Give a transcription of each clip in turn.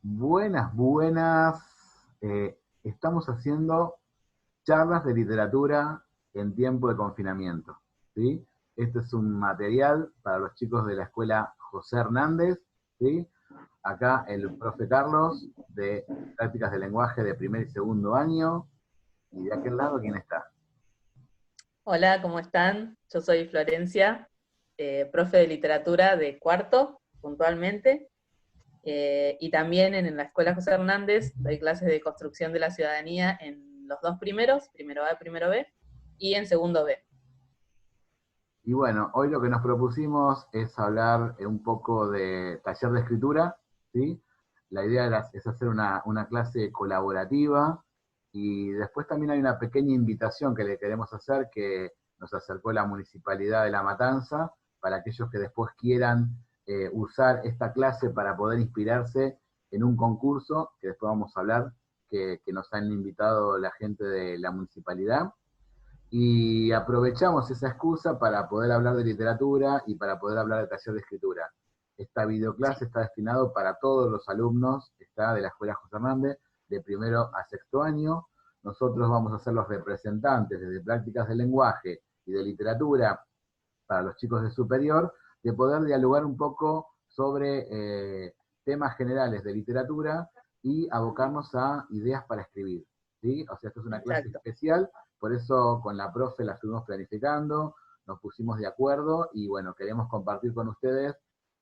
Buenas, buenas. Estamos haciendo charlas de literatura en tiempo de confinamiento, ¿sí? Este es un material para los chicos de la escuela José Hernández, ¿sí? Acá el profe Carlos de prácticas de lenguaje de primer y segundo año. Y de aquel lado, ¿quién está? Hola, ¿cómo están? Yo soy Florencia, profe de literatura de cuarto, puntualmente, y también en la Escuela José Hernández doy clases de construcción de la ciudadanía en los dos primeros, primero A y primero B, y en segundo B. Y bueno, hoy lo que nos propusimos es hablar un poco de taller de escritura, ¿sí? La idea es hacer una clase colaborativa y después también hay una pequeña invitación que le queremos hacer que nos acercó la Municipalidad de La Matanza para aquellos que después quieran usar esta clase para poder inspirarse en un concurso, que después vamos a hablar, que nos han invitado la gente de la municipalidad y aprovechamos esa excusa para poder hablar de literatura y para poder hablar de taller de escritura. Esta videoclase Sí, está destinado para todos los alumnos, está de la Escuela José Hernández, de primero a sexto año. Nosotros vamos a ser los representantes desde prácticas de lenguaje y de literatura para los chicos de superior, de poder dialogar un poco sobre temas generales de literatura y abocarnos a ideas para escribir, ¿sí? O sea, esto es una clase exacto. especial, por eso con la profe la estuvimos planificando, nos pusimos de acuerdo y bueno, queremos compartir con ustedes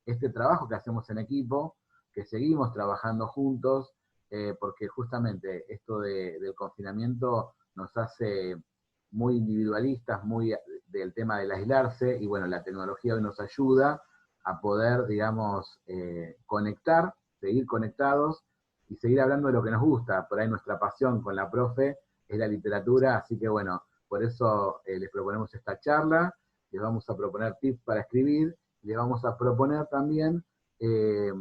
este trabajo que hacemos en equipo, que seguimos trabajando juntos, porque justamente esto del confinamiento nos hace muy individualistas, muy del tema del aislarse, y bueno, la tecnología hoy nos ayuda a poder, digamos, conectar, seguir conectados y seguir hablando de lo que nos gusta. Por ahí nuestra pasión con la profe es la literatura, así que bueno, por eso les proponemos esta charla, les vamos a proponer tips para escribir, les vamos a proponer también eh,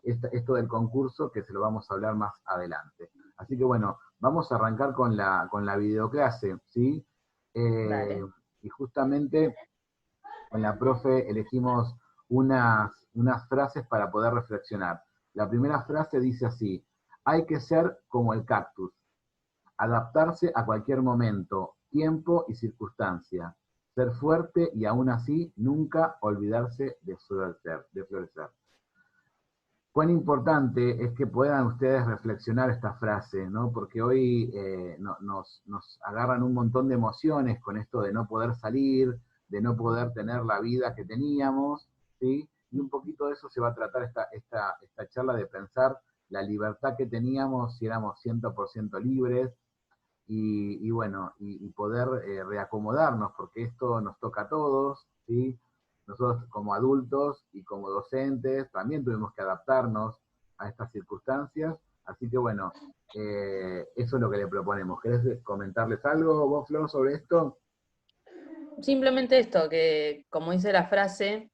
esto del concurso, que se lo vamos a hablar más adelante. Así que bueno, vamos a arrancar con la videoclase, ¿sí? Eh, Dale. y justamente con la profe elegimos unas frases para poder reflexionar. La primera frase dice así: hay que ser como el cactus, adaptarse a cualquier momento, tiempo y circunstancia, ser fuerte y aún así nunca olvidarse de florecer. De florecer. Cuán importante es que puedan ustedes reflexionar esta frase, ¿no? Porque hoy nos agarran un montón de emociones con esto de no poder salir, de no poder tener la vida que teníamos, ¿sí? Y un poquito de eso se va a tratar esta charla, de pensar la libertad que teníamos si éramos 100% libres, y bueno, y poder reacomodarnos, porque esto nos toca a todos, ¿sí? Nosotros como adultos y como docentes también tuvimos que adaptarnos a estas circunstancias, así que bueno, eso es lo que le proponemos. ¿Querés comentarles algo vos, Flor, sobre esto? Simplemente esto, que como dice la frase,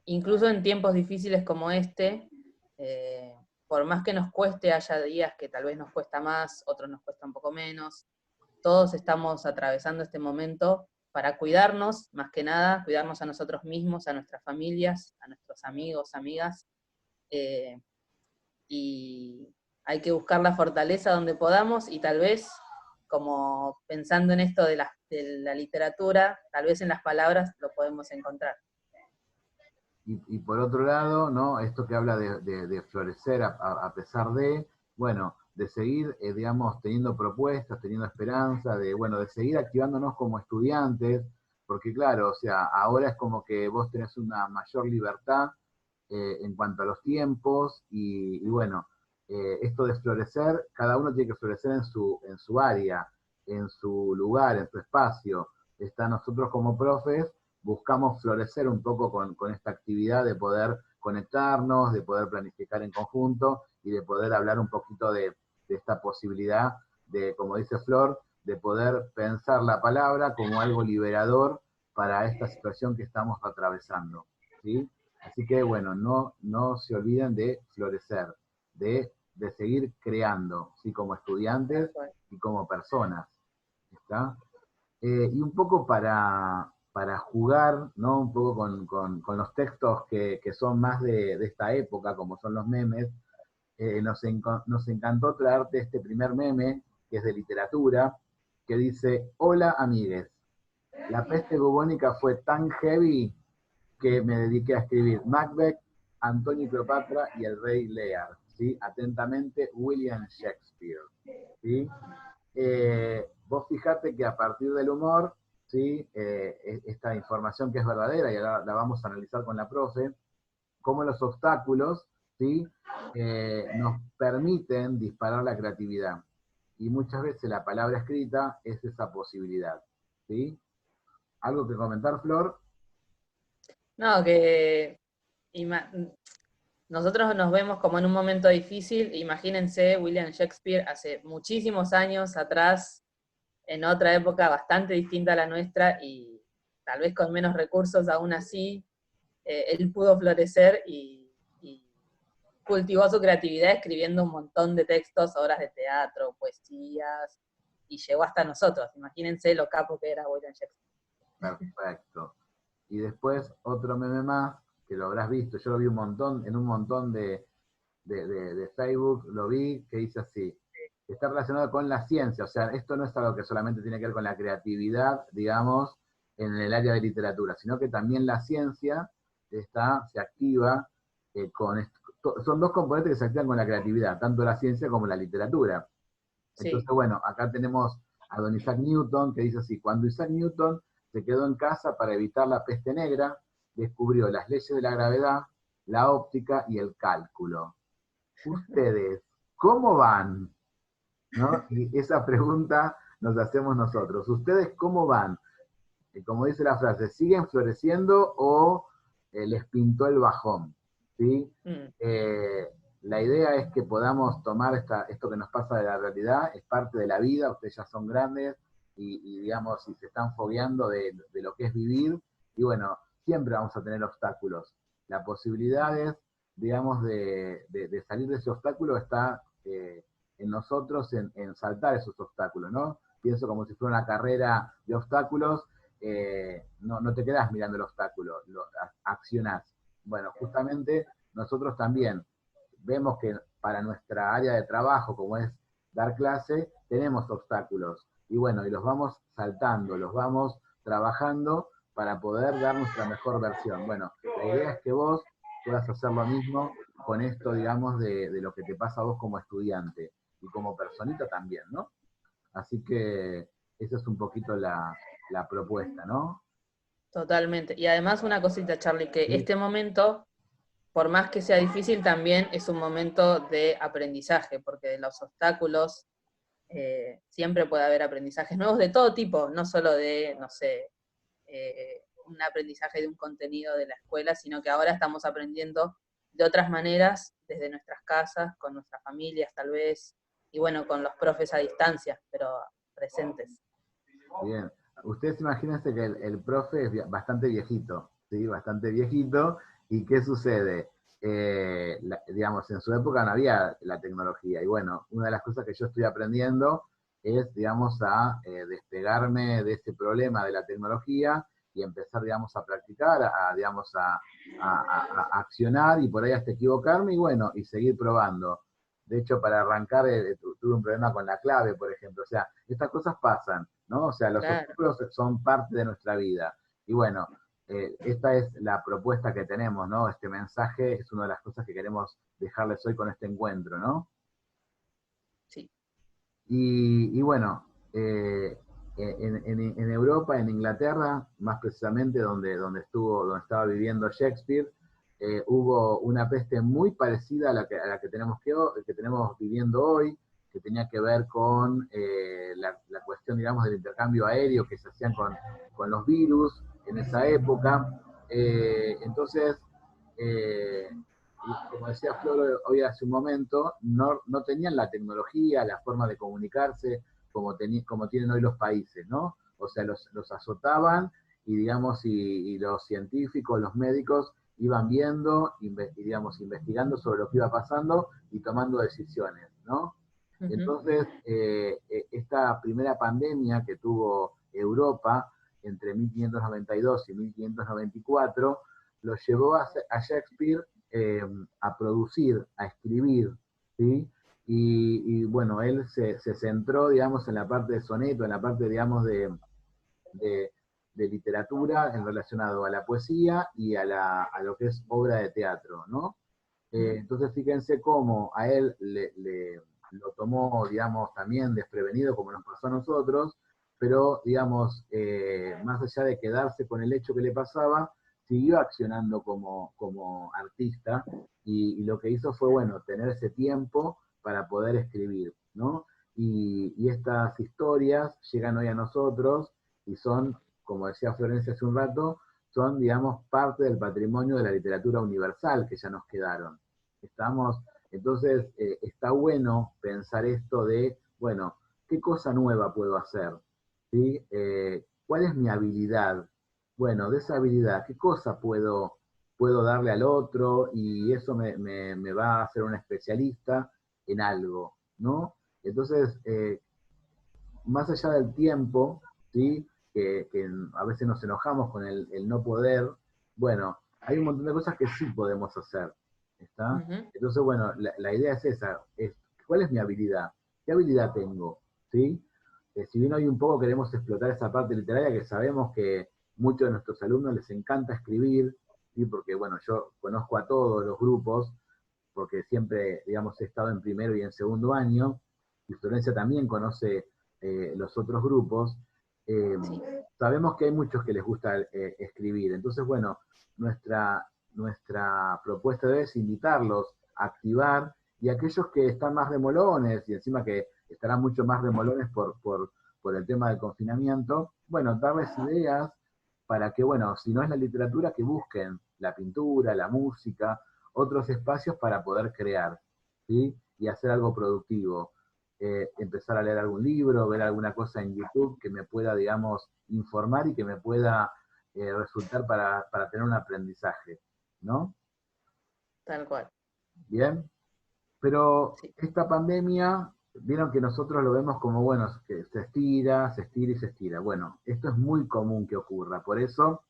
incluso en tiempos difíciles como este, eh, por más que nos cueste, haya días que tal vez nos cuesta más, otros nos cuesta un poco menos, todos estamos atravesando este momento para cuidarnos, más que nada, cuidarnos a nosotros mismos, a nuestras familias, a nuestros amigos, amigas, eh, y hay que buscar la fortaleza donde podamos y tal vez, como pensando en esto de la literatura, tal vez en las palabras lo podemos encontrar. Y por otro lado, ¿no? Esto que habla de florecer a pesar de, bueno, de seguir, digamos, teniendo propuestas, teniendo esperanza, de, bueno, de seguir activándonos como estudiantes, porque claro, o sea, ahora es como que vos tenés una mayor libertad en cuanto a los tiempos, y bueno, esto de florecer, cada uno tiene que florecer en su área, en su lugar, en su espacio. Está nosotros como profes, buscamos florecer un poco con esta actividad de poder conectarnos, de poder planificar en conjunto y de poder hablar un poquito de esta posibilidad de, como dice Flor, de poder pensar la palabra como algo liberador para esta situación que estamos atravesando, ¿sí? Así que bueno, no se olviden de florecer, de seguir creando, ¿sí? Como Tal estudiantes cual. y como personas, ¿está? Y un poco para jugar, ¿no? Un poco con los textos que son más de esta época, como son los memes. Nos encantó traerte este primer meme, que es de literatura, que dice: hola amigues, la peste bubónica fue tan heavy que me dediqué a escribir Macbeth, Antonio y Cleopatra y el rey Lear, ¿sí? Atentamente, William Shakespeare, ¿sí? Vos fijate que a partir del humor, ¿sí? Esta información que es verdadera, y ahora la vamos a analizar con la profe, cómo los obstáculos, ¿sí? Nos permiten disparar la creatividad. Y muchas veces la palabra escrita es esa posibilidad, ¿sí? ¿Algo que comentar, Flor? No, que nosotros nos vemos como en un momento difícil. Imagínense William Shakespeare hace muchísimos años atrás, en otra época bastante distinta a la nuestra y tal vez con menos recursos, aún así, él pudo florecer y cultivó su creatividad escribiendo un montón de textos, obras de teatro, poesías, y llegó hasta nosotros. Imagínense lo capo que era William Shakespeare. Perfecto. Y después otro meme más, que lo habrás visto, yo lo vi un montón, en un montón de Facebook, lo vi, que dice así: está relacionado con la ciencia, o sea, esto no es algo que solamente tiene que ver con la creatividad, digamos, en el área de literatura, sino que también la ciencia se activa con esto. Son dos componentes que se activan con la creatividad, tanto la ciencia como la literatura. Entonces, Sí. bueno, acá tenemos a don Isaac Newton, que dice así: cuando Isaac Newton se quedó en casa para evitar la peste negra, descubrió las leyes de la gravedad, la óptica y el cálculo. Ustedes, ¿cómo van? ¿No? Y esa pregunta nos hacemos nosotros. ¿Ustedes cómo van? Como dice la frase, ¿siguen floreciendo o les pintó el bajón? ¿Sí? Mm. Eh, la idea es que podamos tomar esto que nos pasa de la realidad, es parte de la vida, ustedes ya son grandes digamos, si se están fogueando de lo que es vivir, y bueno, siempre vamos a tener obstáculos. La posibilidad es, digamos, de salir de ese obstáculo está en nosotros, en saltar esos obstáculos, ¿no? Pienso como si fuera una carrera de obstáculos. No te quedas mirando el obstáculo, lo accionás. Bueno, justamente nosotros también vemos que para nuestra área de trabajo, como es dar clase, tenemos obstáculos. Y bueno, y los vamos saltando, los vamos trabajando para poder dar nuestra mejor versión. Bueno, la idea es que vos puedas hacer lo mismo con esto, digamos, de lo que te pasa a vos como estudiante y como personita también, ¿no? Así que esa es un poquito la propuesta, ¿no? Totalmente. Y además una cosita, Charlie, que Sí, este momento, por más que sea difícil, también es un momento de aprendizaje, porque de los obstáculos siempre puede haber aprendizajes nuevos de todo tipo, no solo de, no sé, un aprendizaje de un contenido de la escuela, sino que ahora estamos aprendiendo de otras maneras, desde nuestras casas, con nuestras familias tal vez, y bueno, con los profes a distancia, pero presentes. bien. Ustedes imagínense que el profe es bastante viejito, ¿sí? Bastante viejito. ¿Y qué sucede? Digamos, en su época no había la tecnología. Y bueno, una de las cosas que yo estoy aprendiendo es, digamos, a despegarme de ese problema de la tecnología y empezar, digamos, a practicar, digamos, a accionar y por ahí hasta equivocarme y bueno, y seguir probando. De hecho, para arrancar, tuve un problema con la clave, por ejemplo. O sea, estas cosas pasan, ¿no? O sea, los Claro. obstáculos son parte de nuestra vida. Y bueno, esta es la propuesta que tenemos, ¿no? Este mensaje es una de las cosas que queremos dejarles hoy con este encuentro, ¿no? Sí. Y bueno, en Europa, en Inglaterra, más precisamente donde estaba viviendo Shakespeare, hubo una peste muy parecida a la que tenemos viviendo hoy, que tenía que ver con la cuestión, digamos, del intercambio aéreo que se hacían con los virus en esa época. Entonces, eh, como decía Flor hoy hace un momento, no tenían la tecnología, la forma de comunicarse como tienen hoy los países, ¿no? O sea, los azotaban y, digamos, y los científicos, los médicos iban viendo, digamos, investigando sobre lo que iba pasando y tomando decisiones, ¿no? Uh -huh. Entonces, esta primera pandemia que tuvo Europa entre 1592 y 1594, lo llevó a Shakespeare a producir, a escribir, ¿sí? Y bueno, él se centró, digamos, en la parte de soneto, en la parte, digamos, de, de literatura en relacionado a la poesía y a lo que es obra de teatro, ¿no? Entonces fíjense cómo a él lo tomó, digamos, también desprevenido como nos pasó a nosotros, pero, digamos, más allá de quedarse con el hecho que le pasaba, siguió accionando como artista y lo que hizo fue, bueno, tener ese tiempo para poder escribir, ¿no? Y estas historias llegan hoy a nosotros y son, como decía Florencia hace un rato, son, digamos, parte del patrimonio de la literatura universal que ya nos quedaron. Estamos, entonces, está bueno pensar esto de, bueno, ¿qué cosa nueva puedo hacer? ¿Sí? ¿Cuál es mi habilidad? Bueno, de esa habilidad, ¿qué cosa puedo darle al otro? Y eso me va a hacer un especialista en algo, ¿no? Entonces, más allá del tiempo, ¿sí? Que a veces nos enojamos con el no poder, bueno, hay un montón de cosas que sí podemos hacer, ¿está? Entonces, bueno, la idea es esa, ¿cuál es mi habilidad? ¿Qué habilidad tengo? ¿Sí? Si bien hoy un poco queremos explotar esa parte literaria, que sabemos que muchos de nuestros alumnos les encanta escribir, ¿sí? Porque, bueno, yo conozco a todos los grupos, porque siempre, digamos, he estado en primero y en segundo año, y Florencia también conoce los otros grupos, Sí. sabemos que hay muchos que les gusta escribir. Entonces, bueno, nuestra propuesta es invitarlos a activar, y aquellos que están más remolones, y encima que estarán mucho más remolones por el tema del confinamiento, bueno, darles ideas para que, bueno, si no es la literatura, que busquen la pintura, la música, otros espacios para poder crear, ¿sí? Y hacer algo productivo. Empezar a leer algún libro, ver alguna cosa en YouTube que me pueda, digamos, informar y que me pueda resultar para tener un aprendizaje, ¿no? Tal cual. Bien, pero Sí. esta pandemia, vieron que nosotros lo vemos como, bueno, que se estira, se estira y se estira. Bueno, esto es muy común que ocurra, por eso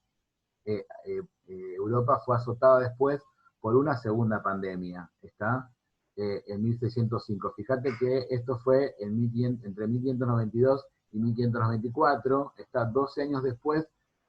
Europa fue azotada después por una segunda pandemia, ¿está? En 1605. Fíjate que esto fue entre 1592 y 1594, está 12 años después,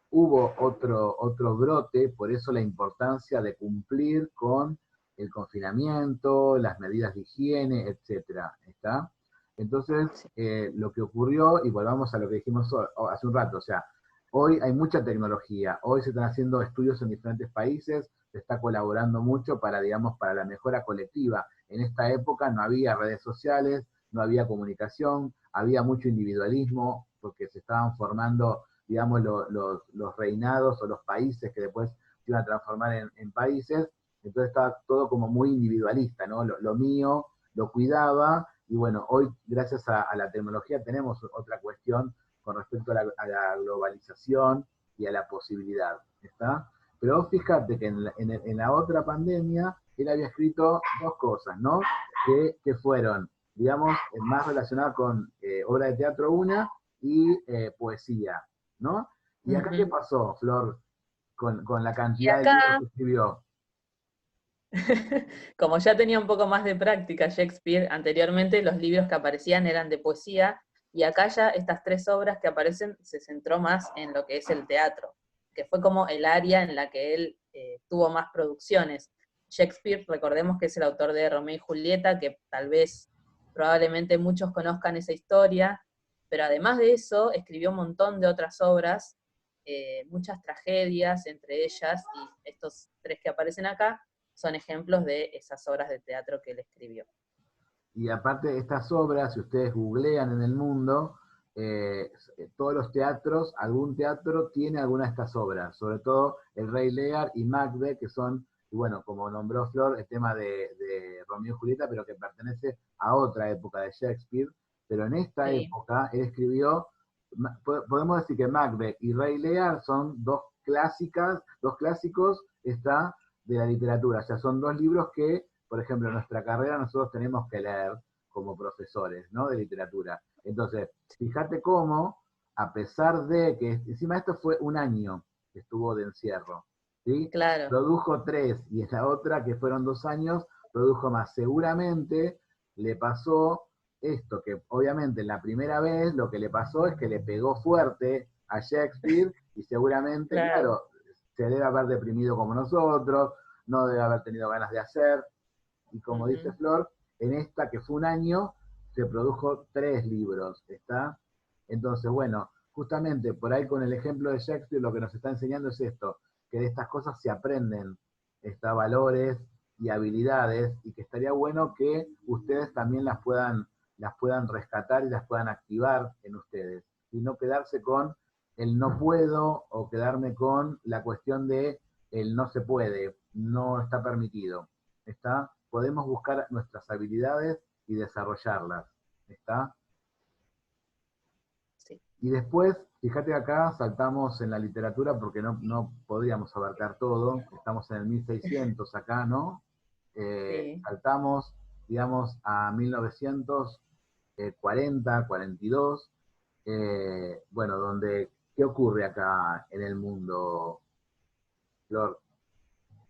hubo otro brote, por eso la importancia de cumplir con el confinamiento, las medidas de higiene, etcétera, ¿está? Entonces, lo que ocurrió, y volvamos a lo que dijimos hace un rato, o sea, hoy hay mucha tecnología, hoy se están haciendo estudios en diferentes países, se está colaborando mucho para, digamos, para la mejora colectiva. En esta época no había redes sociales, no había comunicación, había mucho individualismo, porque se estaban formando, digamos, los reinados o los países que después se iban a transformar en países, entonces estaba todo como muy individualista, ¿no? Lo mío, lo cuidaba, y bueno, hoy gracias a la tecnología tenemos otra cuestión con respecto a la globalización y a la posibilidad, ¿está? Pero fíjate que en la otra pandemia él había escrito dos cosas, ¿no? Que fueron, digamos, más relacionadas con obra de teatro una y poesía, ¿no? ¿Y acá qué pasó, Flor, con la Y cantidad de libros acá, que escribió? como ya tenía un poco más de práctica Shakespeare, anteriormente los libros que aparecían eran de poesía, y acá ya estas tres obras que aparecen se centró más en lo que es el teatro, que fue como el área en la que él tuvo más producciones. Shakespeare, recordemos que es el autor de Romeo y Julieta, que tal vez, probablemente muchos conozcan esa historia, pero además de eso, escribió un montón de otras obras, muchas tragedias, entre ellas, y estos tres que aparecen acá, son ejemplos de esas obras de teatro que él escribió. Y aparte de estas obras, si ustedes googlean en el mundo, todos los teatros, algún teatro tiene alguna de estas obras, sobre todo El Rey Lear y Macbeth, que son, y bueno, como nombró Flor, el tema de Romeo y Julieta, pero que pertenece a otra época de Shakespeare. Pero en esta Sí. época él escribió, podemos decir que Macbeth y Rey Lear son dos clásicos está, de la literatura, o sea, son dos libros que, por ejemplo, en nuestra carrera nosotros tenemos que leer como profesores, ¿no? De literatura. Entonces, fíjate cómo a pesar de que, encima esto fue un año que estuvo de encierro, ¿sí? Claro, Produjo 3, y esta otra, que fueron 2 años, produjo más. Seguramente le pasó esto, que obviamente la primera vez lo que le pasó es que le pegó fuerte a Shakespeare, y seguramente, claro. claro, se debe haber deprimido como nosotros, no debe haber tenido ganas de hacer, y como dice Ujú. Flor, en esta que fue un año, se produjo 3 libros, ¿está? Entonces, bueno, justamente por ahí con el ejemplo de Shakespeare lo que nos está enseñando es esto, que de estas cosas se aprenden valores y habilidades, y que estaría bueno que ustedes también las puedan rescatar y las puedan activar en ustedes, y no quedarse con el no puedo, o quedarme con la cuestión de el no se puede, no está permitido. ¿Está? Podemos buscar nuestras habilidades y desarrollarlas. ¿Está? Sí. Y después, fíjate acá, saltamos en la literatura porque no podríamos abarcar todo. Estamos en el 1600 acá, ¿no? Sí. Saltamos, digamos, a 1940, 42. Bueno, donde, ¿qué ocurre acá en el mundo, Flor?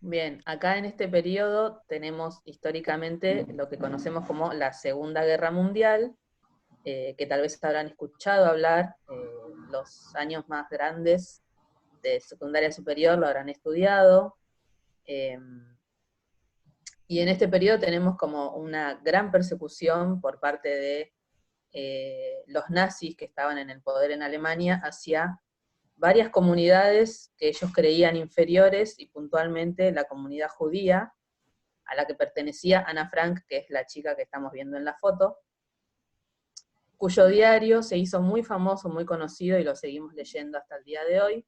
Bien, acá en este periodo tenemos históricamente lo que conocemos como la Segunda Guerra Mundial, que tal vez habrán escuchado hablar, los años más grandes de secundaria superior lo habrán estudiado, eh, y en este periodo tenemos como una gran persecución por parte de los nazis que estaban en el poder en Alemania hacia varias comunidades que ellos creían inferiores, y puntualmente la comunidad judía, a la que pertenecía Ana Frank, que es la chica que estamos viendo en la foto, cuyo diario se hizo muy famoso, muy conocido, y lo seguimos leyendo hasta el día de hoy.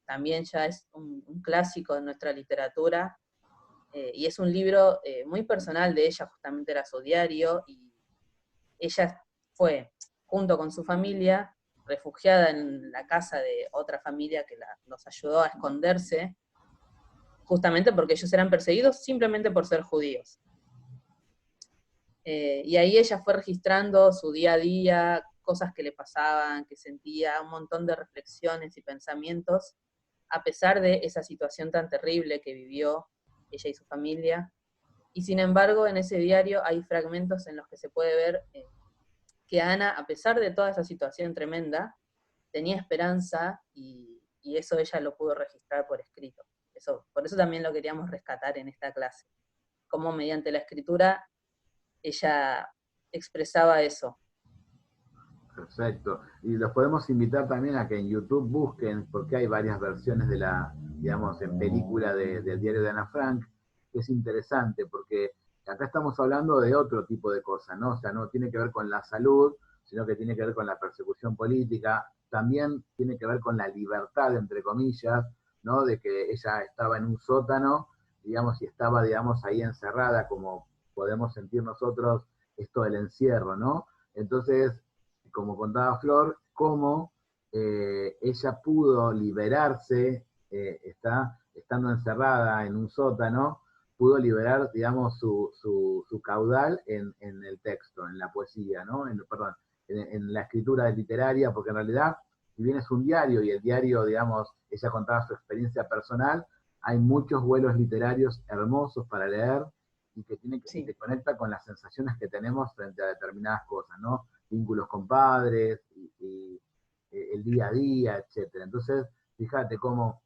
También ya es un clásico de nuestra literatura, y es un libro muy personal de ella, justamente era su diario, y ella fue, junto con su familia, refugiada en la casa de otra familia que los ayudó a esconderse, justamente porque ellos eran perseguidos simplemente por ser judíos. Y ahí ella fue registrando su día a día, cosas que le pasaban, que sentía, un montón de reflexiones y pensamientos, a pesar de esa situación tan terrible que vivió ella y su familia. Y sin embargo, en ese diario hay fragmentos en los que se puede ver que Ana, a pesar de toda esa situación tremenda, tenía esperanza, y eso ella lo pudo registrar por escrito. Por eso también lo queríamos rescatar en esta clase, cómo mediante la escritura ella expresaba eso. Perfecto. Y los podemos invitar también a que en YouTube busquen, porque hay varias versiones de digamos, en película del diario de Ana Frank, que es interesante, porque acá estamos hablando de otro tipo de cosas, ¿no? O sea, no tiene que ver con la salud, sino que tiene que ver con la persecución política, también tiene que ver con la libertad, entre comillas, ¿no? De que ella estaba en un sótano, digamos, y estaba, digamos, ahí encerrada, como podemos sentir nosotros esto del encierro, ¿no? Entonces, como contaba Flor, cómo ella pudo liberarse, estando encerrada en un sótano, pudo liberar, digamos, su caudal en el texto, en la poesía, ¿no? Perdón, en la escritura literaria, porque en realidad, si bien es un diario, y el diario, digamos, ella contaba su experiencia personal, hay muchos vuelos literarios hermosos para leer, y Sí, te conecta con las sensaciones que tenemos frente a determinadas cosas, ¿no? Vínculos con padres, el día a día, etcétera. Entonces, fíjate cómo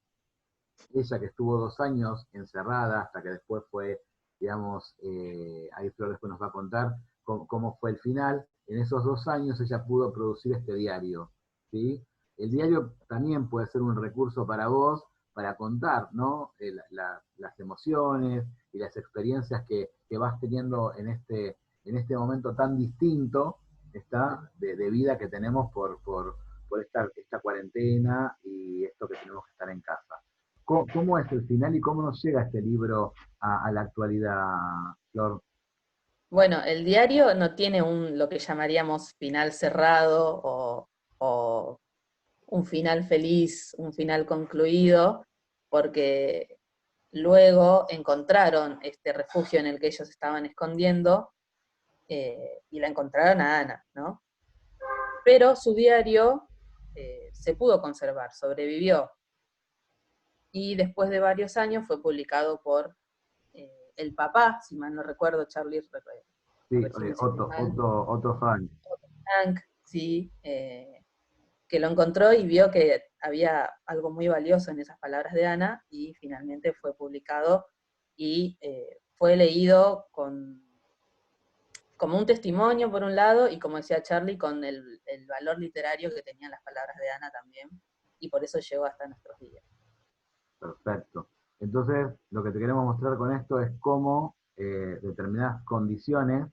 ella, que estuvo 2 años encerrada, hasta que después fue, digamos, ahí Flor después nos va a contar cómo fue el final. En esos 2 años ella pudo producir este diario, ¿sí? El diario también puede ser un recurso para vos, para contar, ¿no? Las emociones y las experiencias que vas teniendo en este momento tan distinto, de vida que tenemos por esta cuarentena, y esto que tenemos que estar en casa. ¿Cómo es el final y cómo nos llega este libro a la actualidad, Flor? bueno, el diario no tiene lo que llamaríamos final cerrado, o un final feliz, un final concluido, porque luego encontraron este refugio en el que ellos estaban escondiendo, y la encontraron a Ana, ¿no? pero su diario se pudo conservar, sobrevivió. Y después de varios años fue publicado por el papá, si mal no recuerdo, Charlie, Sí, corregime si estoy Otto, mal, Otto, Otto Frank. Frank, sí, que lo encontró y vio que había algo muy valioso en esas palabras de Ana, y finalmente fue publicado y fue leído como un testimonio por un lado, y como decía Charlie, con el valor literario que tenían las palabras de Ana también, y por eso llegó hasta nuestros días. Perfecto. Entonces, lo que te queremos mostrar con esto es cómo determinadas condiciones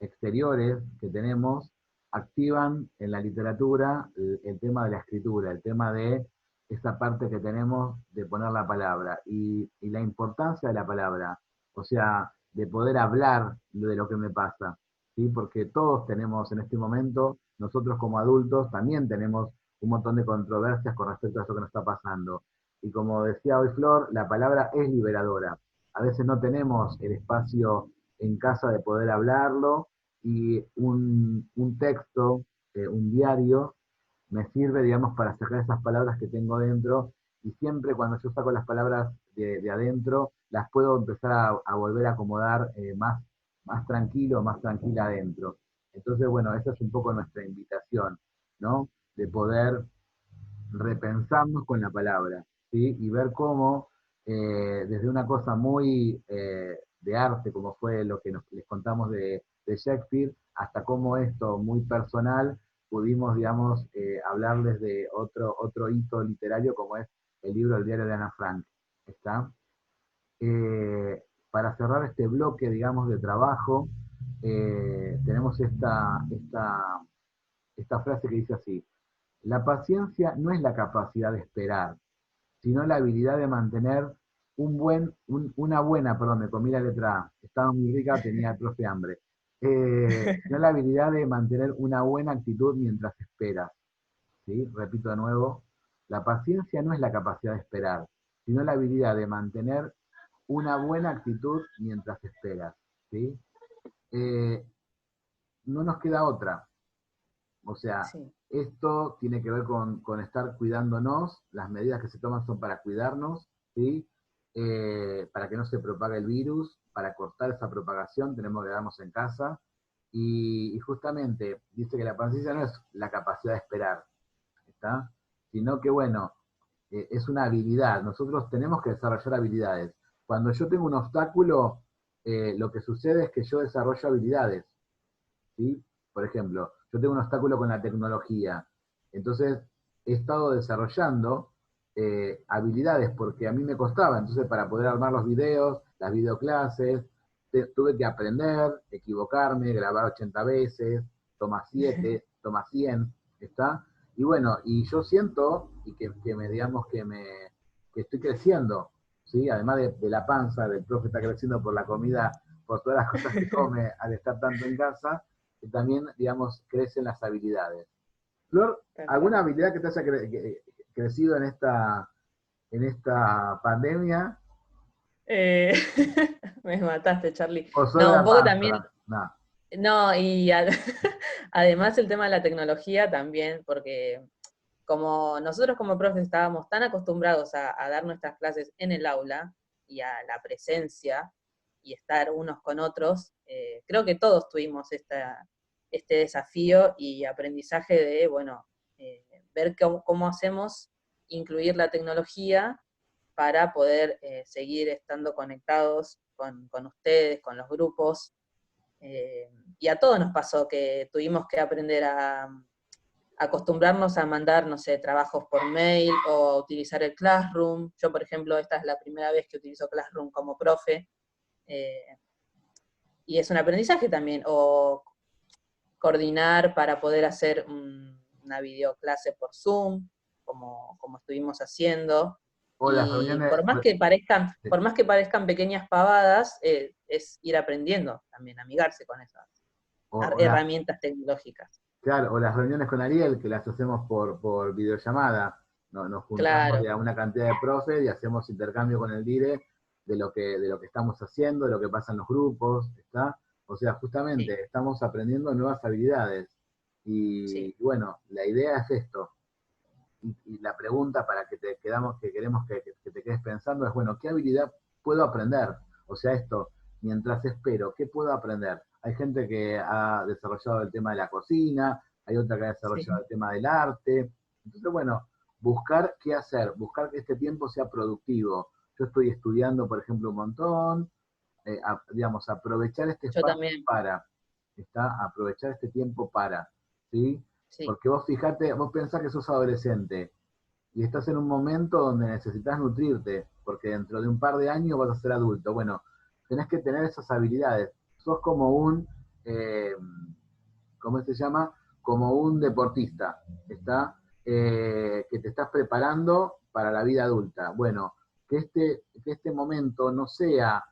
exteriores que tenemos activan en la literatura el tema de la escritura, el tema de esa parte que tenemos de poner la palabra y la importancia de la palabra, o sea, de poder hablar de lo que me pasa, ¿sí? Porque todos tenemos en este momento, nosotros como adultos también tenemos un montón de controversias con respecto a eso que nos está pasando. Y como decía hoy Flor, la palabra es liberadora. A veces no tenemos el espacio en casa de poder hablarlo, y un texto, un diario, me sirve, digamos, para sacar esas palabras que tengo dentro, y siempre cuando yo saco las palabras de adentro, las puedo empezar a volver a acomodar más tranquilo, más tranquila adentro. Entonces, bueno, esa es un poco nuestra invitación, ¿no? De poder repensarnos con la palabra, ¿sí? Y ver cómo, desde una cosa muy de arte, como fue lo que les contamos de Shakespeare, hasta cómo esto, muy personal, pudimos, digamos, hablarles de otro hito literario como es el libro El diario de Ana Frank. ¿Está? Para cerrar este bloque, digamos, de trabajo, tenemos esta frase que dice así: la paciencia no es la capacidad de esperar, sino la habilidad de mantener una buena, perdón, me comí la letra A, estaba muy rica, tenía el profe hambre. Sino la habilidad de mantener una buena actitud mientras esperas. ¿Sí? Repito de nuevo, la paciencia no es la capacidad de esperar, sino la habilidad de mantener una buena actitud mientras esperas. ¿Sí? Eh, no nos queda otra. O sea, Sí. esto tiene que ver con estar cuidándonos, las medidas que se toman son para cuidarnos, ¿sí? Para que no se propague el virus, para cortar esa propagación tenemos que quedarnos en casa, y justamente dice que la paciencia no es la capacidad de esperar, ¿está? Sino que, bueno, es una habilidad, nosotros tenemos que desarrollar habilidades. Cuando yo tengo un obstáculo, lo que sucede es que yo desarrollo habilidades, ¿sí? Por ejemplo, yo tengo un obstáculo con la tecnología, entonces he estado desarrollando habilidades porque a mí me costaba, entonces para poder armar los videos, las videoclases, tuve que aprender, equivocarme, grabar 80 veces, toma 7, toma 100, ¿está? Y bueno, y yo siento y que me digamos que estoy creciendo, ¿sí? Además de la panza, del profe está creciendo por la comida, por todas las cosas que come al estar tanto en casa, que también, digamos, crecen las habilidades. Flor, Tal cual. ¿alguna habilidad que te haya crecido en esta pandemia? Eh, Me mataste, Charlie. ¿O solo No, un la poco también, panza? No. no, además el tema de la tecnología también, porque como nosotros como profes estábamos tan acostumbrados a dar nuestras clases en el aula y a la presencia y estar unos con otros, creo que todos tuvimos este desafío y aprendizaje de, bueno, ver cómo hacemos incluir la tecnología para poder seguir estando conectados con ustedes, con los grupos. eh, y a todos nos pasó que tuvimos que aprender a acostumbrarnos a mandar, no sé, trabajos por mail o a utilizar el Classroom. Yo, por ejemplo, esta es la primera vez que utilizo Classroom como profe, eh, y es un aprendizaje también, o coordinar para poder hacer una videoclase por Zoom, como estuvimos haciendo. O las Y reuniones, por más que parezcan pequeñas pavadas, es ir aprendiendo también, amigarse con esas o las, herramientas tecnológicas. claro, o las reuniones con Ariel, que las hacemos por videollamada. Nos juntamos Claro, de una cantidad de profes y hacemos intercambio con el DIRE de lo que estamos haciendo, de lo que pasa en los grupos, ¿está? O sea, sí, justamente estamos aprendiendo nuevas habilidades. Sí, Y bueno, la idea es esto. Y la pregunta para que queremos que te quedes pensando es, bueno, ¿qué habilidad puedo aprender? O sea, esto, mientras espero, ¿qué puedo aprender? Hay gente que ha desarrollado el tema de la cocina, hay otra que ha desarrollado sí, el tema del arte. Entonces, bueno, buscar qué hacer, buscar que este tiempo sea productivo. Yo estoy estudiando, por ejemplo, un montón, digamos, aprovechar este yo espacio también, para, aprovechar este tiempo para, ¿sí? sí, Porque vos fijate, vos pensás que sos adolescente y estás en un momento donde necesitas nutrirte, porque dentro de un par de años vas a ser adulto. Bueno, tenés que tener esas habilidades. Sos como eh, ¿cómo se llama? Como un deportista, ¿está? Que te estás preparando para la vida adulta. Bueno, que este momento no sea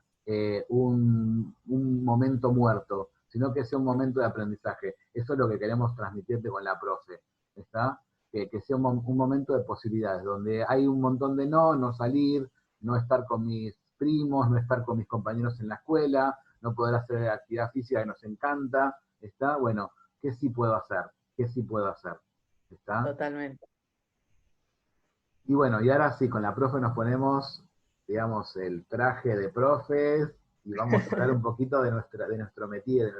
un momento muerto, sino que sea un momento de aprendizaje. Eso es lo que queremos transmitirte con la profe, ¿está? Que sea un momento de posibilidades, donde hay un montón de no salir, no estar con mis primos, no estar con mis compañeros en la escuela, no poder hacer actividad física que nos encanta, ¿está? Bueno, ¿qué sí puedo hacer? ¿Qué sí puedo hacer? ¿Está? totalmente. Y bueno, y ahora sí, con la profe nos ponemos, digamos, el traje de profes y vamos a hablar un poquito de nuestro métier,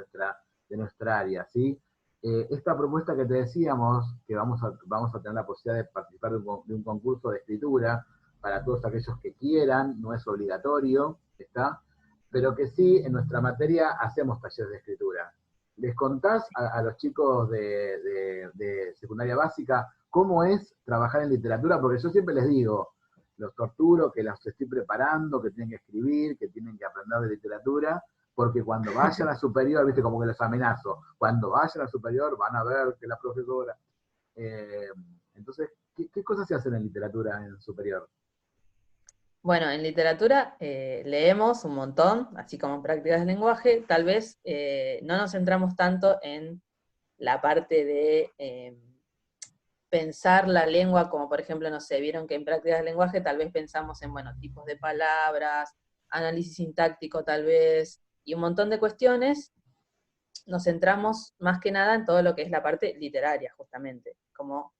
de nuestra área, ¿sí? Esta propuesta que te decíamos, que vamos a tener la posibilidad de participar de un concurso de escritura para todos aquellos que quieran, no es obligatorio, ¿está? Pero que sí, en nuestra materia hacemos talleres de escritura. ¿Les contás a los chicos de secundaria básica cómo es trabajar en literatura? Porque yo siempre les digo, los torturo, que los estoy preparando, que tienen que escribir, que tienen que aprender de literatura, porque cuando vayan a superior, viste, como que los amenazo, cuando vayan a superior van a ver que la profesora... Eh, entonces, ¿qué cosas se hacen en literatura en superior? Bueno, en literatura leemos un montón, así como en prácticas de lenguaje, tal vez no nos centramos tanto en la parte de pensar la lengua, como por ejemplo, no sé, vieron que en prácticas de lenguaje tal vez pensamos en, bueno, tipos de palabras, análisis sintáctico tal vez, y un montón de cuestiones. Nos centramos más que nada en todo lo que es la parte literaria, justamente, como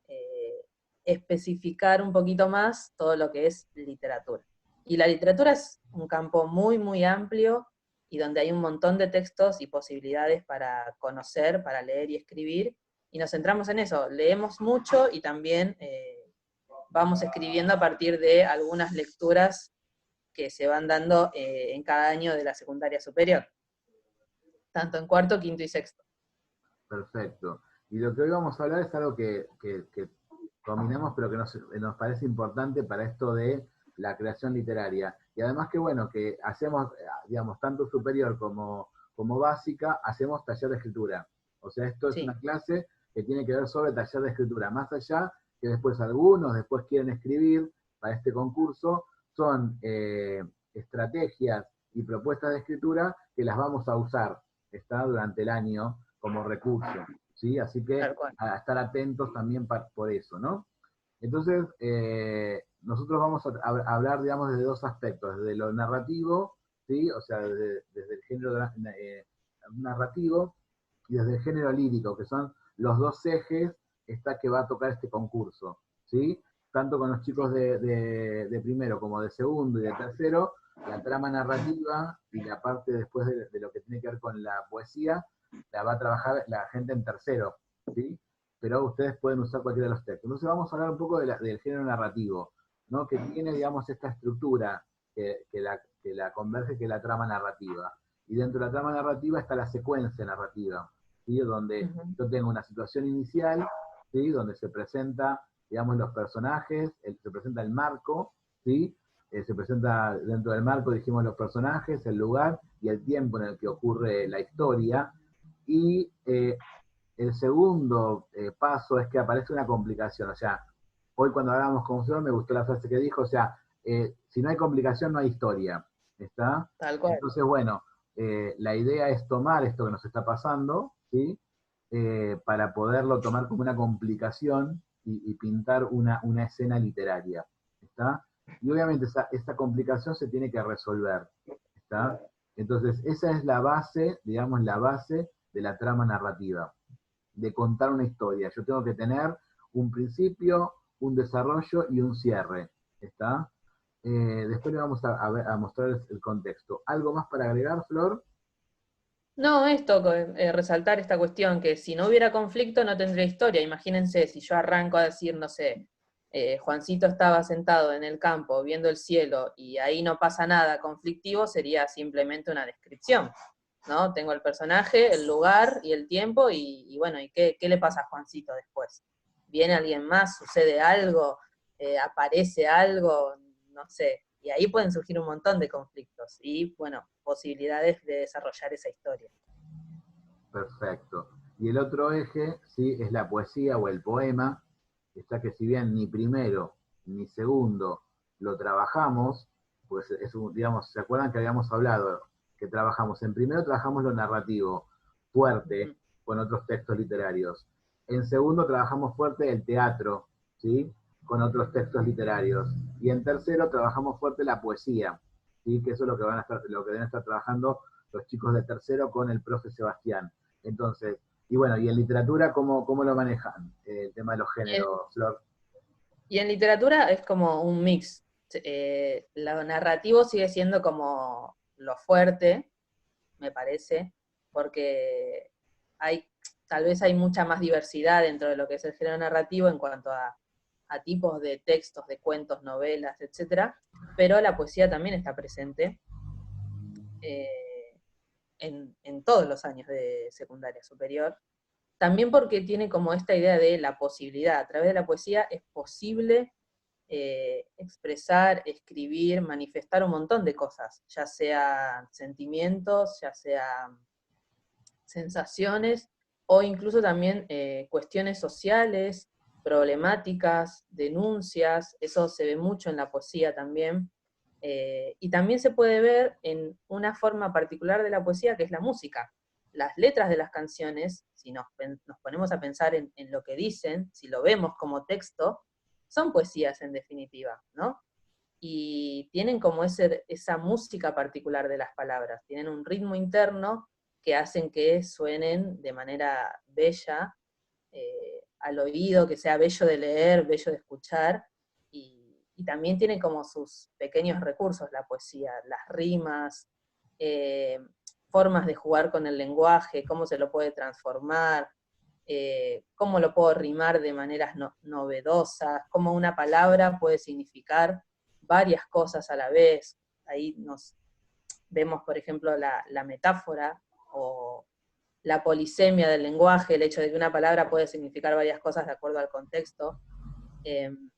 eh, especificar un poquito más todo lo que es literatura. Y la literatura es un campo muy, muy amplio y donde hay un montón de textos y posibilidades para conocer, para leer y escribir, y nos centramos en eso. Leemos mucho y también vamos escribiendo a partir de algunas lecturas que se van dando en cada año de la secundaria superior, tanto en cuarto, quinto y sexto. Perfecto. Y lo que hoy vamos a hablar es algo que combinamos, pero que nos parece importante para esto de la creación literaria. Y además que bueno, que hacemos, digamos, tanto superior como básica, hacemos taller de escritura. O sea, esto es Sí, una clase que tiene que ver sobre taller de escritura. Más allá que después algunos después quieren escribir para este concurso, son estrategias y propuestas de escritura que las vamos a usar, está, durante el año como recurso, ¿sí? Así que tal cual. a estar atentos también por eso, ¿no? Entonces, nosotros vamos a hablar, digamos, desde dos aspectos, desde lo narrativo, ¿sí? O sea, desde el género narrativo y desde el género lírico, que son los dos ejes que va a tocar este concurso, ¿sí? Tanto con los chicos Sí, de primero como de segundo y de tercero, la trama narrativa y la parte después de lo que tiene que ver con la poesía, la va a trabajar la gente en tercero, ¿sí? Pero ustedes pueden usar cualquiera de los textos. Entonces vamos a hablar un poco del género narrativo, ¿no? Que tiene, digamos, esta estructura que la converge, que es la trama narrativa. Y dentro de la trama narrativa está la secuencia narrativa, ¿sí? Donde uh-huh. yo tengo una situación inicial, ¿sí? Donde se presenta, digamos, los personajes, se presenta el marco, ¿sí? Se presenta dentro del marco, dijimos, los personajes, el lugar y el tiempo en el que ocurre la historia. Y el segundo paso es que aparece una complicación. O sea, hoy cuando hablábamos con Flor me gustó la frase que dijo, o sea, si no hay complicación no hay historia. ¿Está? Tal cual. Entonces, bueno, la idea es tomar esto que nos está pasando, ¿sí? Para poderlo tomar como una complicación y pintar una escena literaria. ¿Está? Y obviamente esa complicación se tiene que resolver. ¿Está? Entonces, esa es la base, digamos, la base de la trama narrativa. de contar una historia. Yo tengo que tener un principio, un desarrollo y un cierre. ¿Está? Después le vamos a mostrar el contexto. ¿Algo más para agregar, Flor? No, esto, resaltar esta cuestión, que si no hubiera conflicto no tendría historia. Imagínense, si yo arranco a decir, no sé, Juancito estaba sentado en el campo viendo el cielo y ahí no pasa nada conflictivo, sería simplemente una descripción, ¿no? Tengo el personaje, el lugar y el tiempo, y bueno, ¿y qué le pasa a Juancito después? ¿Viene alguien más? ¿Sucede algo? ¿Aparece algo? No sé. Y ahí pueden surgir un montón de conflictos y, bueno, posibilidades de desarrollar esa historia. Perfecto. Y el otro eje, sí, es la poesía o el poema, está que si bien ni primero ni segundo lo trabajamos, pues digamos, ¿se acuerdan que habíamos hablado? Que trabajamos, en primero trabajamos lo narrativo, fuerte, con otros textos literarios. En segundo trabajamos fuerte el teatro, ¿sí? Con otros textos literarios. Y en tercero trabajamos fuerte la poesía, ¿sí? Que eso es lo que deben estar trabajando los chicos de tercero con el profe Sebastián. Entonces, y bueno, y en literatura, ¿cómo lo manejan? El tema de los géneros, Flor. Y en literatura es como un mix. Lo narrativo sigue siendo como lo fuerte, me parece, porque tal vez hay mucha más diversidad dentro de lo que es el género narrativo en cuanto a tipos de textos, de cuentos, novelas, etcétera, pero la poesía también está presente en todos los años de secundaria superior. También porque tiene como esta idea de la posibilidad. A través de la poesía es posible expresar, escribir, manifestar un montón de cosas, ya sean sentimientos, ya sean sensaciones, o incluso también cuestiones sociales, problemáticas, denuncias, eso se ve mucho en la poesía también, y también se puede ver en una forma particular de la poesía que es la música. Las letras de las canciones, si nos ponemos a pensar en lo que dicen, si lo vemos como texto, son poesías en definitiva, ¿no? Y tienen como esa música particular de las palabras, tienen un ritmo interno que hacen que suenen de manera bella al oído, que sea bello de leer, bello de escuchar, y también tiene como sus pequeños recursos la poesía, las rimas, eh, formas de jugar con el lenguaje, cómo se lo puede transformar, cómo lo puedo rimar de maneras novedosas, cómo una palabra puede significar varias cosas a la vez. Ahí nos vemos, por ejemplo, la metáfora o la polisemia del lenguaje, el hecho de que una palabra puede significar varias cosas de acuerdo al contexto.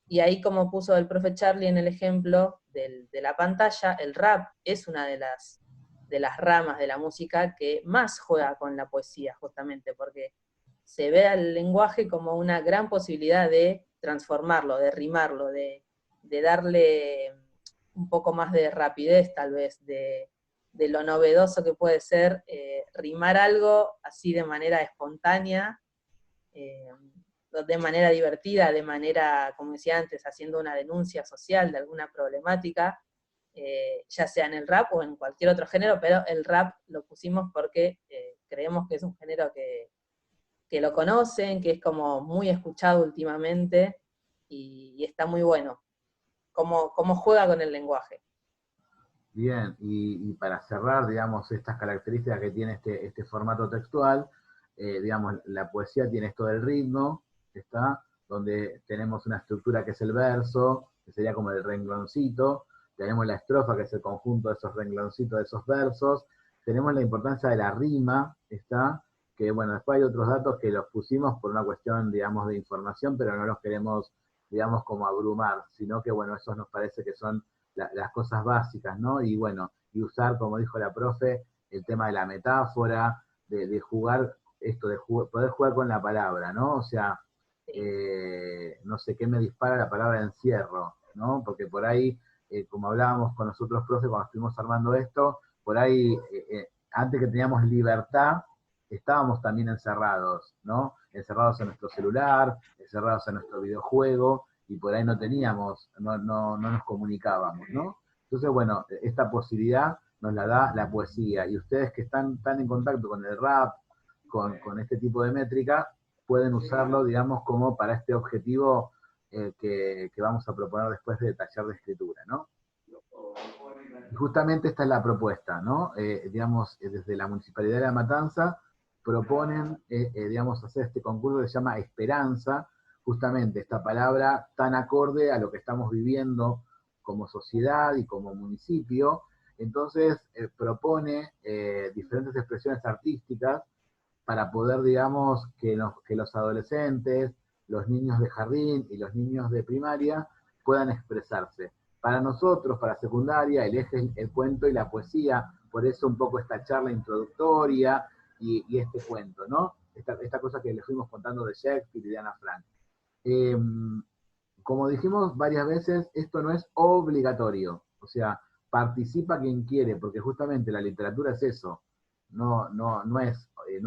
Y ahí, como puso el profe Charlie en el ejemplo de la pantalla, el rap es una de las ramas de la música que más juega con la poesía, justamente, porque se ve al lenguaje como una gran posibilidad de transformarlo, de rimarlo, de darle un poco más de rapidez, tal vez, de lo novedoso que puede ser rimar algo así de manera espontánea, de manera divertida, de manera, como decía antes, haciendo una denuncia social de alguna problemática, ya sea en el rap o en cualquier otro género, pero el rap lo pusimos porque creemos que es un género que lo conocen, que es como muy escuchado últimamente, y está muy bueno, cómo juega con el lenguaje. Bien, y para cerrar, digamos, estas características que tiene este formato textual, digamos, la poesía tiene esto del ritmo, ¿está? Donde tenemos una estructura que es el verso, que sería como el rengloncito, tenemos la estrofa, que es el conjunto de esos rengloncitos, de esos versos, tenemos la importancia de la rima, ¿está? Que bueno, después hay otros datos que los pusimos por una cuestión, digamos, de información, pero no los queremos, digamos, como abrumar, sino que bueno, esos nos parece que son las cosas básicas, ¿no? Y bueno, y usar, como dijo la profe, el tema de la metáfora, de jugar, esto de poder jugar con la palabra, ¿no? O sea, Sí. no sé qué me dispara la palabra encierro, ¿no? Porque por ahí, como hablábamos con nosotros, profe, cuando estuvimos armando esto, por ahí, antes que teníamos libertad, estábamos también encerrados, ¿no? Encerrados en nuestro celular, encerrados en nuestro videojuego, y por ahí no teníamos, no nos comunicábamos, ¿no? Entonces, bueno, esta posibilidad nos la da la poesía, y ustedes que están tan en contacto con el rap, con este tipo de métrica, pueden usarlo, digamos, como para este objetivo que vamos a proponer después del taller de escritura, ¿no? Y justamente esta es la propuesta, ¿no? Digamos, desde la Municipalidad de La Matanza proponen, digamos, hacer este concurso que se llama Esperanza, justamente esta palabra tan acorde a lo que estamos viviendo como sociedad y como municipio. Entonces, propone diferentes expresiones artísticas para poder, digamos, que los adolescentes, los niños de jardín y los niños de primaria puedan expresarse. Para nosotros, para secundaria, el eje es el cuento y la poesía, por eso un poco esta charla introductoria y este cuento, ¿no? Esta cosa que les fuimos contando de Shakespeare y de Ana Frank. Eh, Como dijimos varias veces, esto no es obligatorio, o sea, participa quien quiere, porque justamente la literatura es eso, no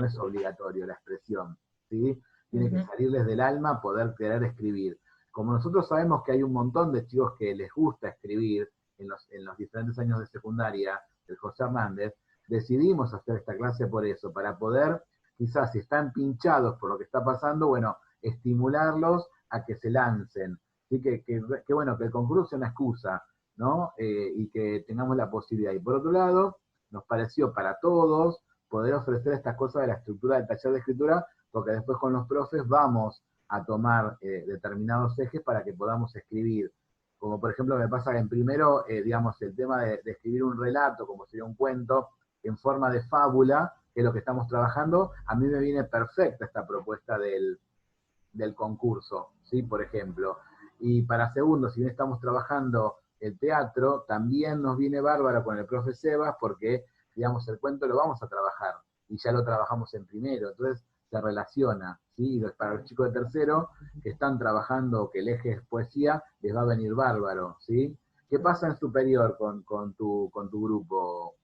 es obligatorio la expresión, ¿sí? Tiene que salirles del alma poder querer escribir. Como nosotros sabemos que hay un montón de chicos que les gusta escribir en los diferentes años de secundaria del José Hernández, decidimos hacer esta clase por eso, para poder, quizás si están pinchados por lo que está pasando, bueno, estimularlos a que se lancen. ¿Sí? Que bueno, que el concurso sea una excusa, ¿no? Y que tengamos la posibilidad. Y por otro lado, nos pareció para todos poder ofrecer estas cosas de la estructura del taller de escritura, porque después con los profes vamos a tomar determinados ejes para que podamos escribir. Como por ejemplo me pasa que en primero, digamos, el tema de escribir un relato, como sería un cuento, en forma de fábula, que es lo que estamos trabajando, a mí me viene perfecta esta propuesta del concurso, ¿sí? Por ejemplo. Y para segundo, si bien estamos trabajando el teatro, también nos viene bárbaro con el profe Sebas, porque, digamos, el cuento lo vamos a trabajar, y ya lo trabajamos en primero, entonces se relaciona, ¿sí? Y para los chicos de tercero, que están trabajando, que el eje es poesía, les va a venir bárbaro, ¿sí? ¿Qué pasa en superior con tu grupo?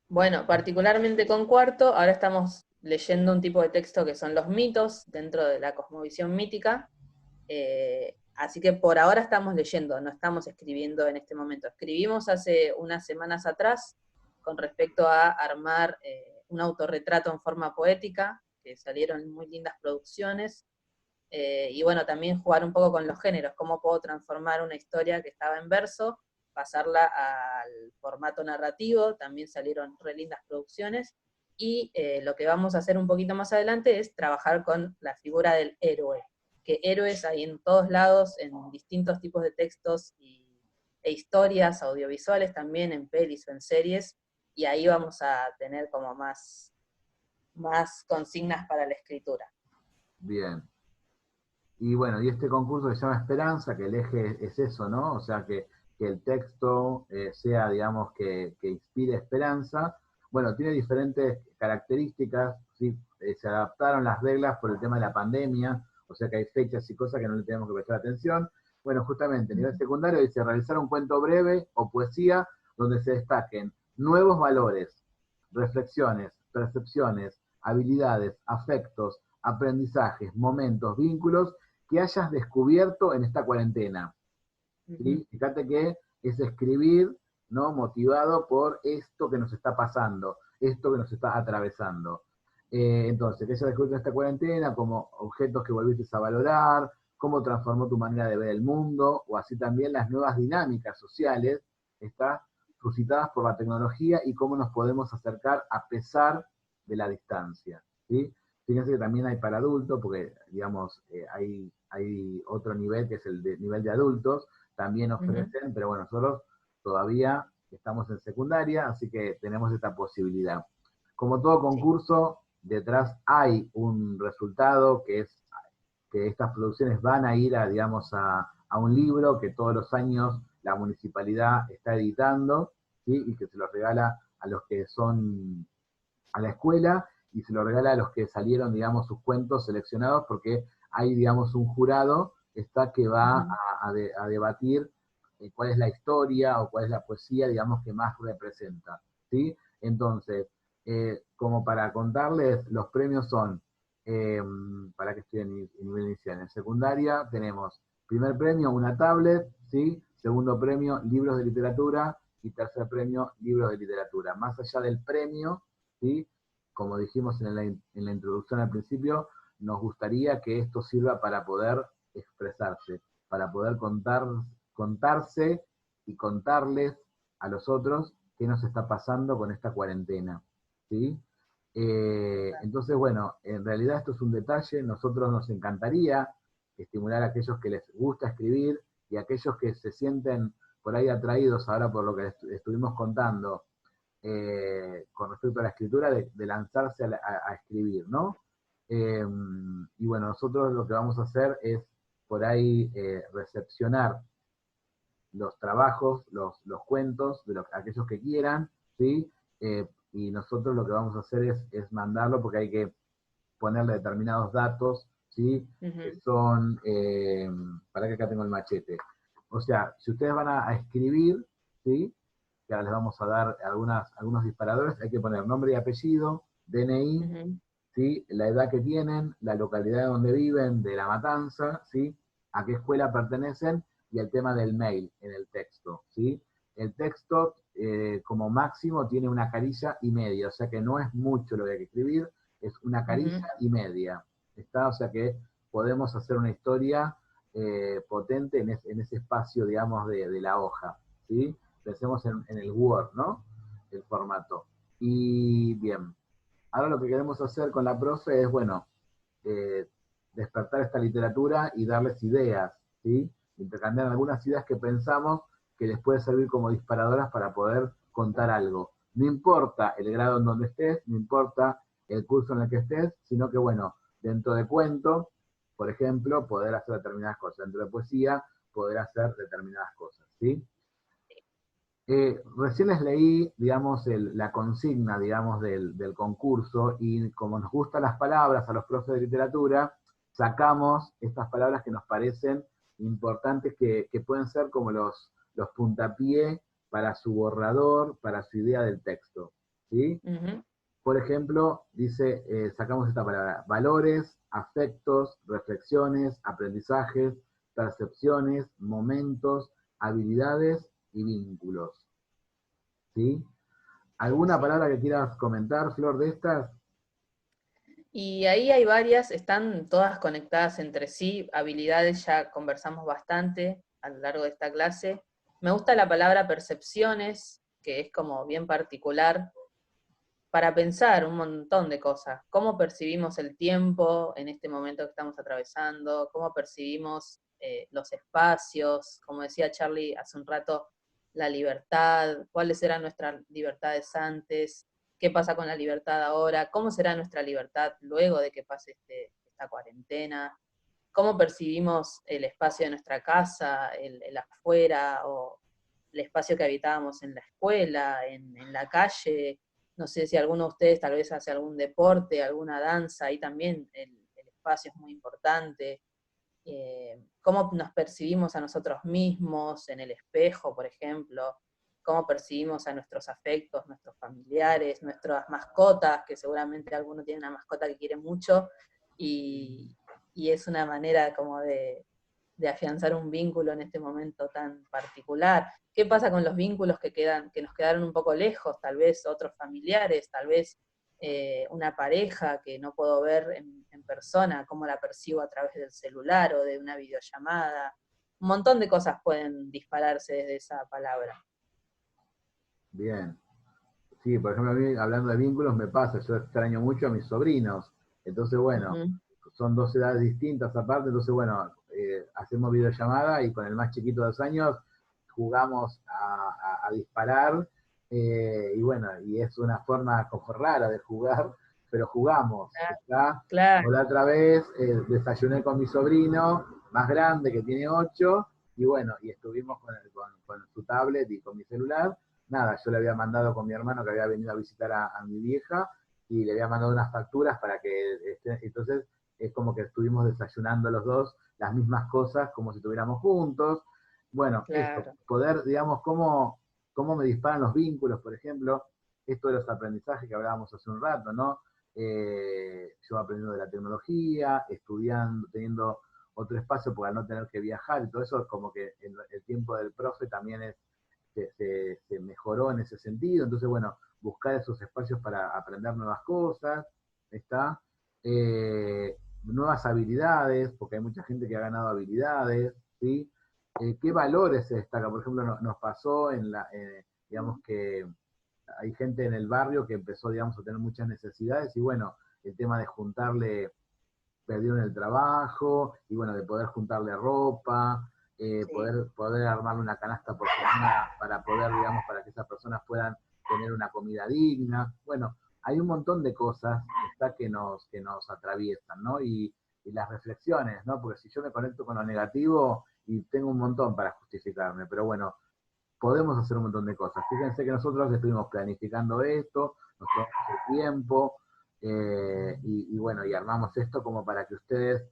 Bueno, particularmente con cuarto, ahora estamos leyendo un tipo de texto que son los mitos dentro de la cosmovisión mítica. Así que por ahora estamos leyendo, no estamos escribiendo en este momento. Escribimos hace unas semanas atrás con respecto a armar un autorretrato en forma poética, que salieron muy lindas producciones. Y bueno, también jugar un poco con los géneros, cómo puedo transformar una historia que estaba en verso, pasarla al formato narrativo, también salieron re lindas producciones. Y lo que vamos a hacer un poquito más adelante es trabajar con la figura del héroe, que héroes hay en todos lados, en distintos tipos de textos e historias audiovisuales también, en pelis o en series, y ahí vamos a tener como más consignas para la escritura. Bien. Y bueno, y este concurso que se llama Esperanza, que el eje es eso, ¿no? O sea, que el texto sea, digamos, que inspire esperanza. Bueno, tiene diferentes características, ¿sí? Se adaptaron las reglas por el tema de la pandemia, o sea que hay fechas y cosas que no le tenemos que prestar atención. Bueno, justamente, a nivel secundario dice realizar un cuento breve o poesía donde se destaquen nuevos valores, reflexiones, percepciones, habilidades, afectos, aprendizajes, momentos, vínculos que hayas descubierto en esta cuarentena. ¿Sí? Fíjate que es escribir, ¿no? Motivado por esto que nos está pasando, esto que nos está atravesando. Entonces, que hayas descubierto en esta cuarentena, como objetos que volviste a valorar, cómo transformó tu manera de ver el mundo, o así también las nuevas dinámicas sociales, está suscitadas por la tecnología y cómo nos podemos acercar a pesar de la distancia. ¿Sí? Fíjense que también hay para adultos, porque digamos, hay otro nivel que es nivel de adultos, también ofrecen, pero bueno, nosotros todavía estamos en secundaria, así que tenemos esta posibilidad. Como todo concurso, detrás hay un resultado que es que estas producciones van a ir digamos, a un libro que todos los años la municipalidad está editando, ¿sí? Y que se los regala a los que son a la escuela y se lo regala a los que salieron, digamos, sus cuentos seleccionados, porque hay, digamos, un jurado que va a debatir cuál es la historia o cuál es la poesía, digamos, que más representa, ¿sí? Entonces, como para contarles, los premios son, para que estén en nivel inicial, en secundaria tenemos, primer premio, una tablet, ¿sí? Segundo premio, libros de literatura, y tercer premio, libros de literatura. Más allá del premio, ¿sí? Como dijimos en la introducción al principio, nos gustaría que esto sirva para poder expresarse, para poder contarse y contarles a los otros qué nos está pasando con esta cuarentena, ¿sí? Entonces, bueno, en realidad esto es un detalle, nosotros nos encantaría estimular a aquellos que les gusta escribir y a aquellos que se sienten por ahí atraídos ahora por lo que estuvimos contando con respecto a la escritura, de lanzarse a escribir, ¿no? Y bueno, nosotros lo que vamos a hacer es por ahí recepcionar los trabajos, los cuentos de aquellos que quieran, ¿sí? Y nosotros lo que vamos a hacer es mandarlo porque hay que ponerle determinados datos, ¿sí? Que son, para que acá tengo el machete. O sea, si ustedes van a escribir, ¿sí? Que ahora les vamos a dar algunos disparadores, hay que poner nombre y apellido, DNI, ¿sí? La edad que tienen, la localidad donde viven, de La Matanza, ¿sí? A qué escuela pertenecen y el tema del mail en el texto, ¿sí? El texto, como máximo, tiene una carilla y media, o sea que no es mucho lo que hay que escribir, es una carilla y media, ¿está? O sea que podemos hacer una historia potente en ese espacio, digamos, de la hoja, ¿sí? Pensemos en el Word, ¿no? El formato. Y bien, ahora lo que queremos hacer con la profe es, bueno, eh, despertar esta literatura y darles ideas, ¿sí? Intercambiar algunas ideas que pensamos que les puede servir como disparadoras para poder contar algo. No importa el grado en donde estés, no importa el curso en el que estés, sino que, bueno, dentro de cuento, por ejemplo, poder hacer determinadas cosas. Dentro de poesía, poder hacer determinadas cosas, ¿sí? Recién les leí, digamos, la consigna, digamos, del concurso, y como nos gustan las palabras a los profes de literatura, sacamos estas palabras que nos parecen importantes, que pueden ser como los puntapié para su borrador, para su idea del texto, ¿sí? Por ejemplo, dice, sacamos esta palabra: valores, afectos, reflexiones, aprendizajes, percepciones, momentos, habilidades y vínculos, ¿sí? ¿Alguna Sí. palabra que quieras comentar, Flor, de estas? Y ahí hay varias, están todas conectadas entre sí, habilidades ya conversamos bastante a lo largo de esta clase. Me gusta la palabra percepciones, que es como bien particular, para pensar un montón de cosas. ¿Cómo percibimos el tiempo en este momento que estamos atravesando? ¿Cómo percibimos los espacios? Como decía Charlie hace un rato, la libertad, cuáles eran nuestras libertades antes, qué pasa con la libertad ahora, cómo será nuestra libertad luego de que pase esta cuarentena, cómo percibimos el espacio de nuestra casa, el afuera, o el espacio que habitábamos en la escuela, en la calle. No sé si alguno de ustedes tal vez hace algún deporte, alguna danza, ahí también el espacio es muy importante. Cómo nos percibimos a nosotros mismos en el espejo, por ejemplo, cómo percibimos a nuestros afectos, nuestros familiares, nuestras mascotas, que seguramente alguno tiene una mascota que quiere mucho, y, y es una manera como de afianzar un vínculo en este momento tan particular. ¿Qué pasa con los vínculos que nos quedaron un poco lejos? Tal vez otros familiares, tal vez una pareja que no puedo ver en persona, cómo la percibo a través del celular o de una videollamada. Un montón de cosas pueden dispararse desde esa palabra. Bien. Sí, por ejemplo, a mí, hablando de vínculos, me pasa, yo extraño mucho a mis sobrinos. Entonces, bueno, Ujú. son dos edades distintas aparte, entonces, bueno, hacemos videollamada y con el más chiquito de 2 años jugamos a disparar, y bueno, y es una forma como rara de jugar, pero jugamos, ¿está? Claro, O la otra vez desayuné con mi sobrino más grande, que tiene 8, y bueno, y estuvimos con su tablet y con mi celular. Nada, yo le había mandado con mi hermano, que había venido a visitar a mi vieja, y le había mandado unas facturas para que, entonces es como que estuvimos desayunando los dos las mismas cosas, como si estuviéramos juntos. Bueno, esto, claro. poder, digamos, cómo me disparan los vínculos, por ejemplo, esto de los aprendizajes que hablábamos hace un rato, ¿no? Yo aprendiendo de la tecnología, estudiando, teniendo otro espacio para no tener que viajar, y todo eso, como que el tiempo del profe también se mejoró en ese sentido. Entonces, bueno, buscar esos espacios para aprender nuevas cosas, ¿está? nuevas habilidades, porque hay mucha gente que ha ganado habilidades, ¿sí? ¿Qué valores se destacan? Por ejemplo, nos pasó digamos que hay gente en el barrio que empezó, digamos, a tener muchas necesidades y bueno, el tema de juntarle, perdieron el trabajo y bueno, de poder juntarle ropa, Sí. poder armarle una canasta por semana para poder, digamos, para que esas personas puedan tener una comida digna. Bueno, hay un montón de cosas está, que nos atraviesan, ¿no? Y las reflexiones, ¿no? Porque si yo me conecto con lo negativo y tengo un montón para justificarme, pero bueno, podemos hacer un montón de cosas. Fíjense que nosotros estuvimos planificando esto, nos tomamos el tiempo, y bueno, y armamos esto como para que ustedes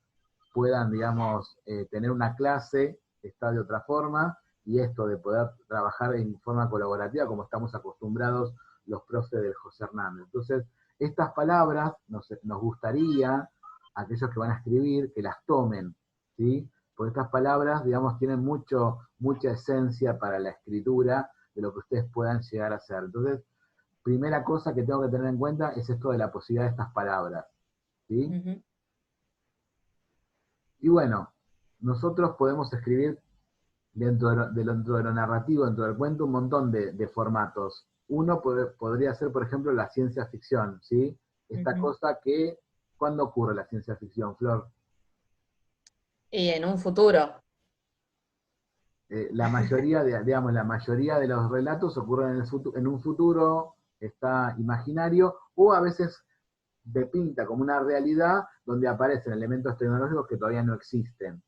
puedan, digamos, tener una clase, está de otra forma, y esto de poder trabajar en forma colaborativa como estamos acostumbrados los profes del José Hernández. Entonces, estas palabras nos gustaría, aquellos que van a escribir, que las tomen, ¿sí? Porque estas palabras, digamos, tienen mucha esencia para la escritura de lo que ustedes puedan llegar a hacer. Entonces, primera cosa que tengo que tener en cuenta es esto de la posibilidad de estas palabras, ¿sí? Ujú. Y bueno, nosotros podemos escribir dentro de lo narrativo, dentro del cuento, un montón de formatos. Uno podría ser, por ejemplo, la ciencia ficción, ¿sí? Esta Ujú. cosa que, ¿cuándo ocurre la ciencia ficción, Flor? Y en un futuro. Digamos, la mayoría de los relatos ocurren en un futuro, está imaginario, o a veces de pinta como una realidad donde aparecen elementos tecnológicos que todavía no existen.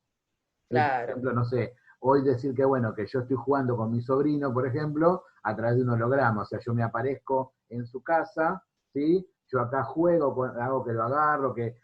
Por Claro, ejemplo, no sé, hoy decir que bueno, que yo estoy jugando con mi sobrino, por ejemplo, a través de un holograma, o sea, yo me aparezco en su casa, ¿sí? Yo acá juego, hago que lo agarro, que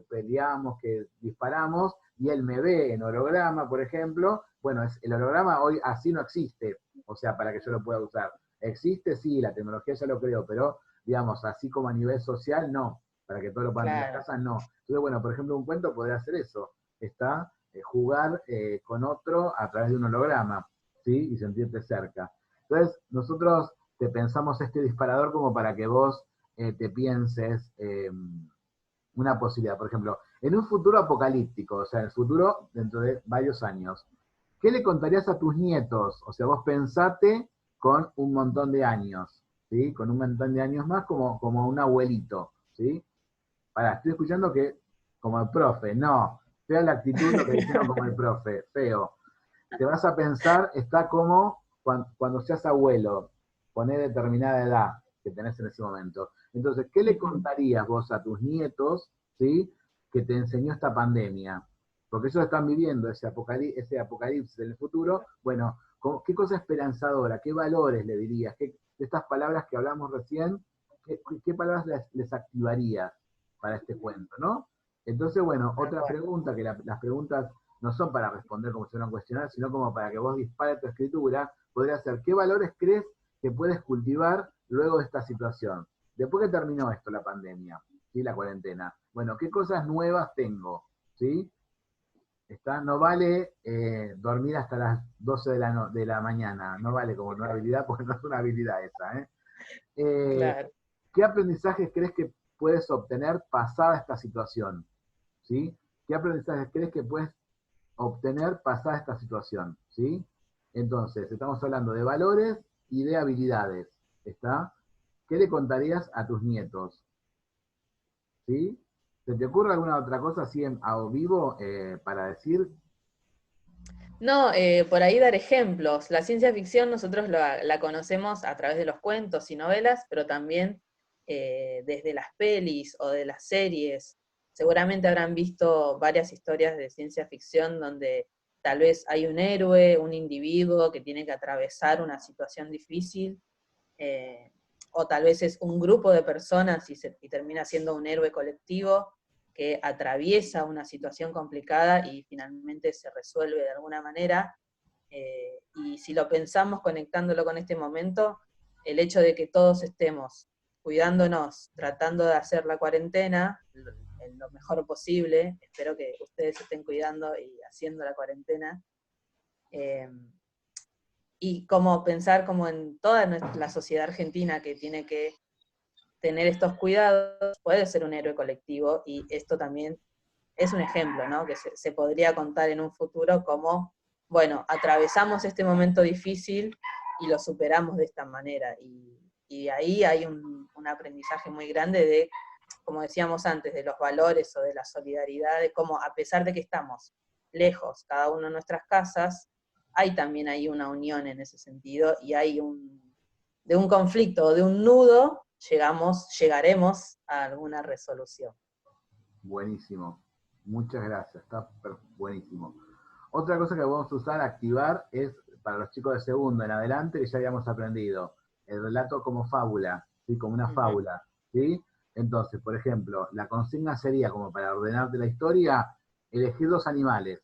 peleamos, que disparamos, y él me ve en holograma, por ejemplo. Bueno, el holograma hoy así no existe, o sea, para que yo lo pueda usar. Existe, sí, la tecnología ya lo creo, pero digamos, así como a nivel social, no. Para que todos lo puedan tener en la claro. casa, no. Entonces, bueno, por ejemplo, un cuento podría hacer eso. Está jugar con otro a través de un holograma, ¿sí? Y sentirte cerca. Entonces, nosotros te pensamos este disparador como para que vos te pienses una posibilidad. Por ejemplo, en un futuro apocalíptico, o sea, en el futuro dentro de varios años, ¿qué le contarías a tus nietos? O sea, vos pensate con un montón de años, ¿sí? Con un montón de años más como un abuelito, ¿sí? Pará, estoy escuchando que como el profe, no, fea la actitud lo que dijeron como el profe, feo. Te vas a pensar, está como cuando seas abuelo, poner determinada edad que tenés en ese momento. Entonces, ¿qué le Ujú. contarías vos a tus nietos, ¿sí? Que te enseñó esta pandemia? Porque ellos están viviendo ese apocalipsis en el futuro. Bueno, ¿qué cosa esperanzadora? ¿Qué valores le dirías? De estas palabras que hablamos recién, ¿qué palabras les activarías para este cuento, ¿no? Entonces, bueno, Tal otra cual. pregunta, que las preguntas no son para responder como si fuera un cuestionario, sino como para que vos dispares tu escritura, podría ser, ¿qué valores crees que puedes cultivar luego de esta situación? Después que terminó esto, la pandemia, ¿sí? La cuarentena. Bueno, ¿qué cosas nuevas tengo? ¿Sí? No vale dormir hasta las 12 de la mañana, no vale como una habilidad, porque no es una habilidad esa. Eh, Claro. ¿Qué aprendizajes crees que puedes obtener pasada esta situación? ¿Sí? ¿Qué aprendizajes crees que puedes obtener pasada esta situación? ¿Sí? Entonces, estamos hablando de valores y de habilidades. ¿Está? ¿Qué le contarías a tus nietos? ¿Sí? ¿Se te ocurre alguna otra cosa así a vivo para decir? No, por ahí dar ejemplos. La ciencia ficción nosotros la conocemos a través de los cuentos y novelas, pero también desde las pelis o de las series. Seguramente habrán visto varias historias de ciencia ficción donde tal vez hay un héroe, un individuo que tiene que atravesar una situación difícil, eh, o tal vez es un grupo de personas y termina siendo un héroe colectivo que atraviesa una situación complicada y finalmente se resuelve de alguna manera. Y si lo pensamos conectándolo con este momento, el hecho de que todos estemos cuidándonos, tratando de hacer la cuarentena en lo mejor posible, espero que ustedes estén cuidando y haciendo la cuarentena, eh, y como pensar como en toda la sociedad argentina que tiene que tener estos cuidados, puede ser un héroe colectivo y esto también es un ejemplo, ¿no? Que se podría contar en un futuro como, bueno, atravesamos este momento difícil y lo superamos de esta manera. Y ahí hay un aprendizaje muy grande de, como decíamos antes, de los valores o de la solidaridad, de cómo a pesar de que estamos lejos, cada uno en nuestras casas, hay también ahí una unión en ese sentido, y hay de un conflicto o de un nudo, llegaremos a alguna resolución. Buenísimo. Muchas gracias. Está buenísimo. Otra cosa que vamos a usar, activar, es para los chicos de segundo en adelante, que ya habíamos aprendido, el relato como fábula, ¿sí? Como una fábula, ¿sí? Entonces, por ejemplo, la consigna sería, como para ordenarte la historia, elegir dos animales,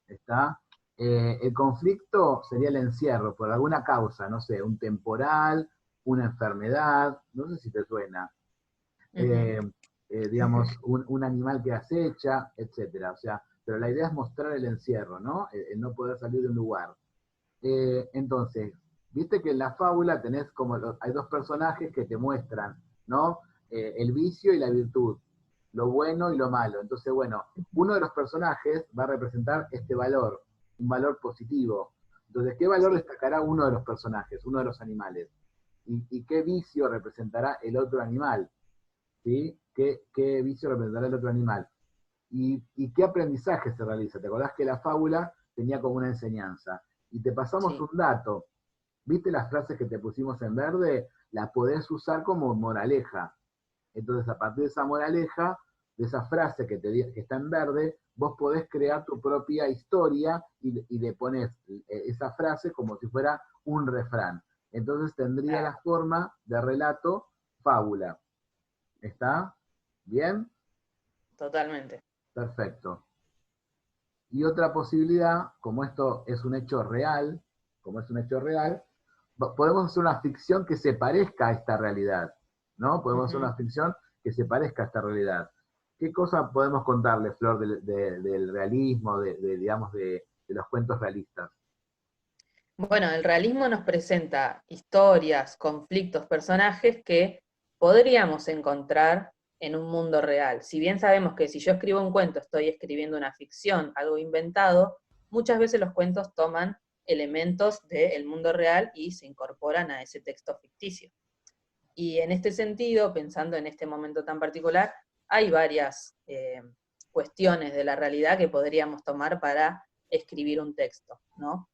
¿está? El conflicto sería el encierro, por alguna causa, no sé, un temporal, una enfermedad, no sé si te suena. Digamos, un animal que acecha, etcétera. O sea, pero la idea es mostrar el encierro, ¿no? El no poder salir de un lugar. Entonces, viste que en la fábula tenés como, hay dos personajes que te muestran, ¿no? El vicio y la virtud, lo bueno y lo malo. Entonces, bueno, uno de los personajes va a representar este valor, un valor positivo. Entonces, ¿qué valor destacará uno de los personajes, uno de los animales? ¿Y qué vicio representará el otro animal? ¿Sí? ¿Qué vicio representará el otro animal? ¿Y qué aprendizaje se realiza? ¿Te acordás que la fábula tenía como una enseñanza? Y te pasamos un dato. ¿Viste las frases que te pusimos en verde? Las podés usar como moraleja. Entonces, a partir de esa moraleja, de esa frase que está en verde, vos podés crear tu propia historia y le pones esa frase como si fuera un refrán. Entonces tendría la forma de relato fábula. ¿Está? ¿Bien? Totalmente. Perfecto. Y otra posibilidad, como esto es un hecho real, podemos hacer una ficción que se parezca a esta realidad, ¿no? Podemos hacer una ficción que se parezca a esta realidad. ¿Qué cosa podemos contarle, Flor, del realismo, digamos, de los cuentos realistas? Bueno, el realismo nos presenta historias, conflictos, personajes que podríamos encontrar en un mundo real. Si bien sabemos que si yo escribo un cuento estoy escribiendo una ficción, algo inventado, muchas veces los cuentos toman elementos del mundo real y se incorporan a ese texto ficticio. Y en este sentido, pensando en este momento tan particular, hay varias cuestiones de la realidad que podríamos tomar para escribir un texto, ¿no?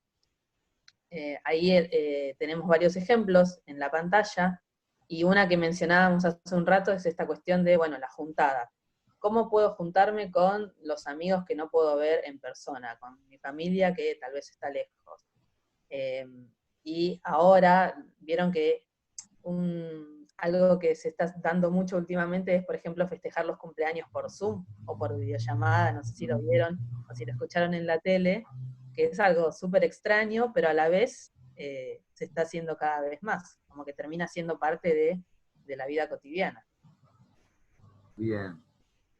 Ahí tenemos varios ejemplos en la pantalla, y una que mencionábamos hace un rato es esta cuestión de, bueno, la juntada. ¿Cómo puedo juntarme con los amigos que no puedo ver en persona, con mi familia que tal vez está lejos? Y ahora vieron que algo que se está dando mucho últimamente es, por ejemplo, festejar los cumpleaños por Zoom o por videollamada, no sé si lo vieron o si lo escucharon en la tele, que es algo súper extraño, pero a la vez se está haciendo cada vez más, como que termina siendo parte de la vida cotidiana. Bien.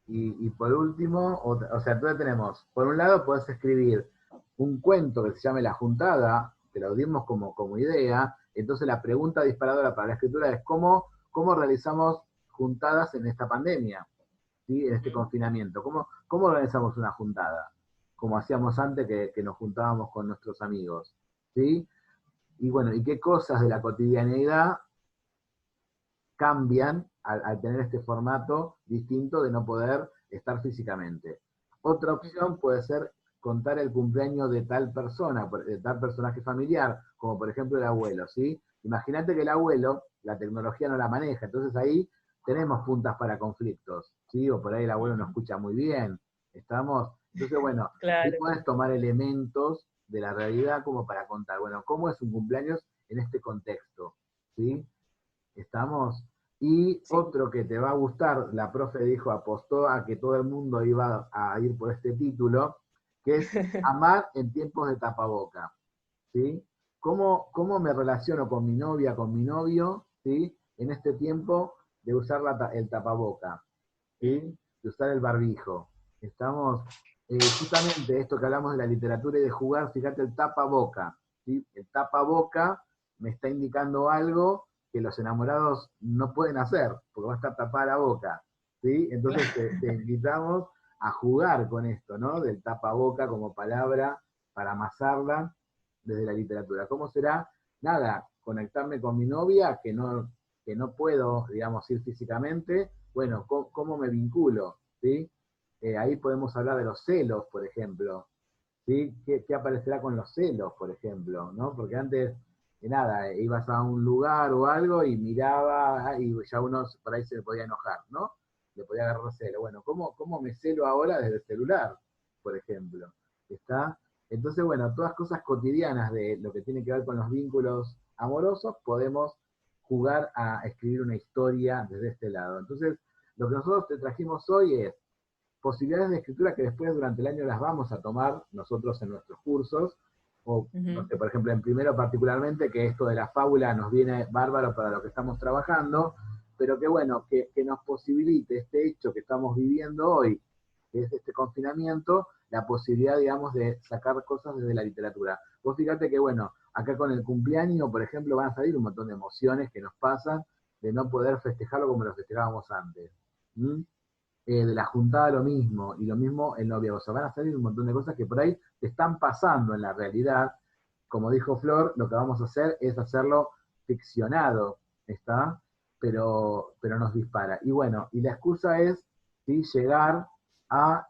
Y por último, o sea, entonces tenemos, por un lado podés escribir un cuento que se llame La Juntada, que lo dimos como idea. Entonces la pregunta disparadora para la escritura es ¿cómo realizamos juntadas en esta pandemia? ¿Sí? En este confinamiento. ¿Cómo organizamos una juntada? Como hacíamos antes que nos juntábamos con nuestros amigos. ¿Sí? Y bueno, ¿y qué cosas de la cotidianeidad cambian al tener este formato distinto de no poder estar físicamente? Otra opción puede ser contar el cumpleaños de tal persona, de tal personaje familiar, como por ejemplo el abuelo, ¿sí? Imagínate que el abuelo, la tecnología no la maneja, entonces ahí tenemos puntas para conflictos, ¿sí? O por ahí el abuelo no escucha muy bien, ¿estamos? Entonces, bueno, ahí Claro. puedes tomar elementos de la realidad como para contar, bueno, ¿cómo es un cumpleaños en este contexto? ¿Sí? ¿Estamos? Y Sí. otro que te va a gustar, la profe dijo, apostó a que todo el mundo iba a ir por este título, que es Amar en tiempos de tapaboca. ¿Sí? ¿Cómo me relaciono con mi novia, con mi novio, ¿sí? En este tiempo de usar el tapaboca, ¿sí? De usar el barbijo. Estamos, justamente esto que hablamos de la literatura y de jugar, fíjate el tapaboca, ¿sí? El tapaboca me está indicando algo que los enamorados no pueden hacer, porque va a estar tapada la boca, ¿sí? Entonces te invitamos a jugar con esto, ¿no? Del tapaboca como palabra para amasarla desde la literatura. ¿Cómo será? Nada, conectarme con mi novia, que no puedo, digamos, ir físicamente. Bueno, ¿cómo me vinculo? ¿Sí? Ahí podemos hablar de los celos, por ejemplo. ¿Sí? ¿Qué aparecerá con los celos, por ejemplo? ¿No? Porque antes, nada, ibas a un lugar o algo y miraba y ya uno por ahí se le podía enojar, ¿no? Le podía agarrar celo. Bueno, ¿cómo me celo ahora desde el celular, por ejemplo? ¿Está? Entonces, bueno, todas cosas cotidianas de lo que tiene que ver con los vínculos amorosos, podemos jugar a escribir una historia desde este lado. Entonces, lo que nosotros te trajimos hoy es posibilidades de escritura que después durante el año las vamos a tomar nosotros en nuestros cursos, o no sé, por ejemplo, en primero particularmente, que esto de la fábula nos viene bárbaro para lo que estamos trabajando, pero que bueno, que nos posibilite este hecho que estamos viviendo hoy, que es este confinamiento, la posibilidad, digamos, de sacar cosas desde la literatura. Vos fíjate que, bueno, acá con el cumpleaños, por ejemplo, van a salir un montón de emociones que nos pasan de no poder festejarlo como lo festejábamos antes. ¿Mm? De la juntada lo mismo, y lo mismo el noviazgo. O sea, van a salir un montón de cosas que por ahí te están pasando en la realidad. Como dijo Flor, lo que vamos a hacer es hacerlo ficcionado, ¿está? Pero nos dispara. Y bueno, y la excusa es, ¿sí?, llegar a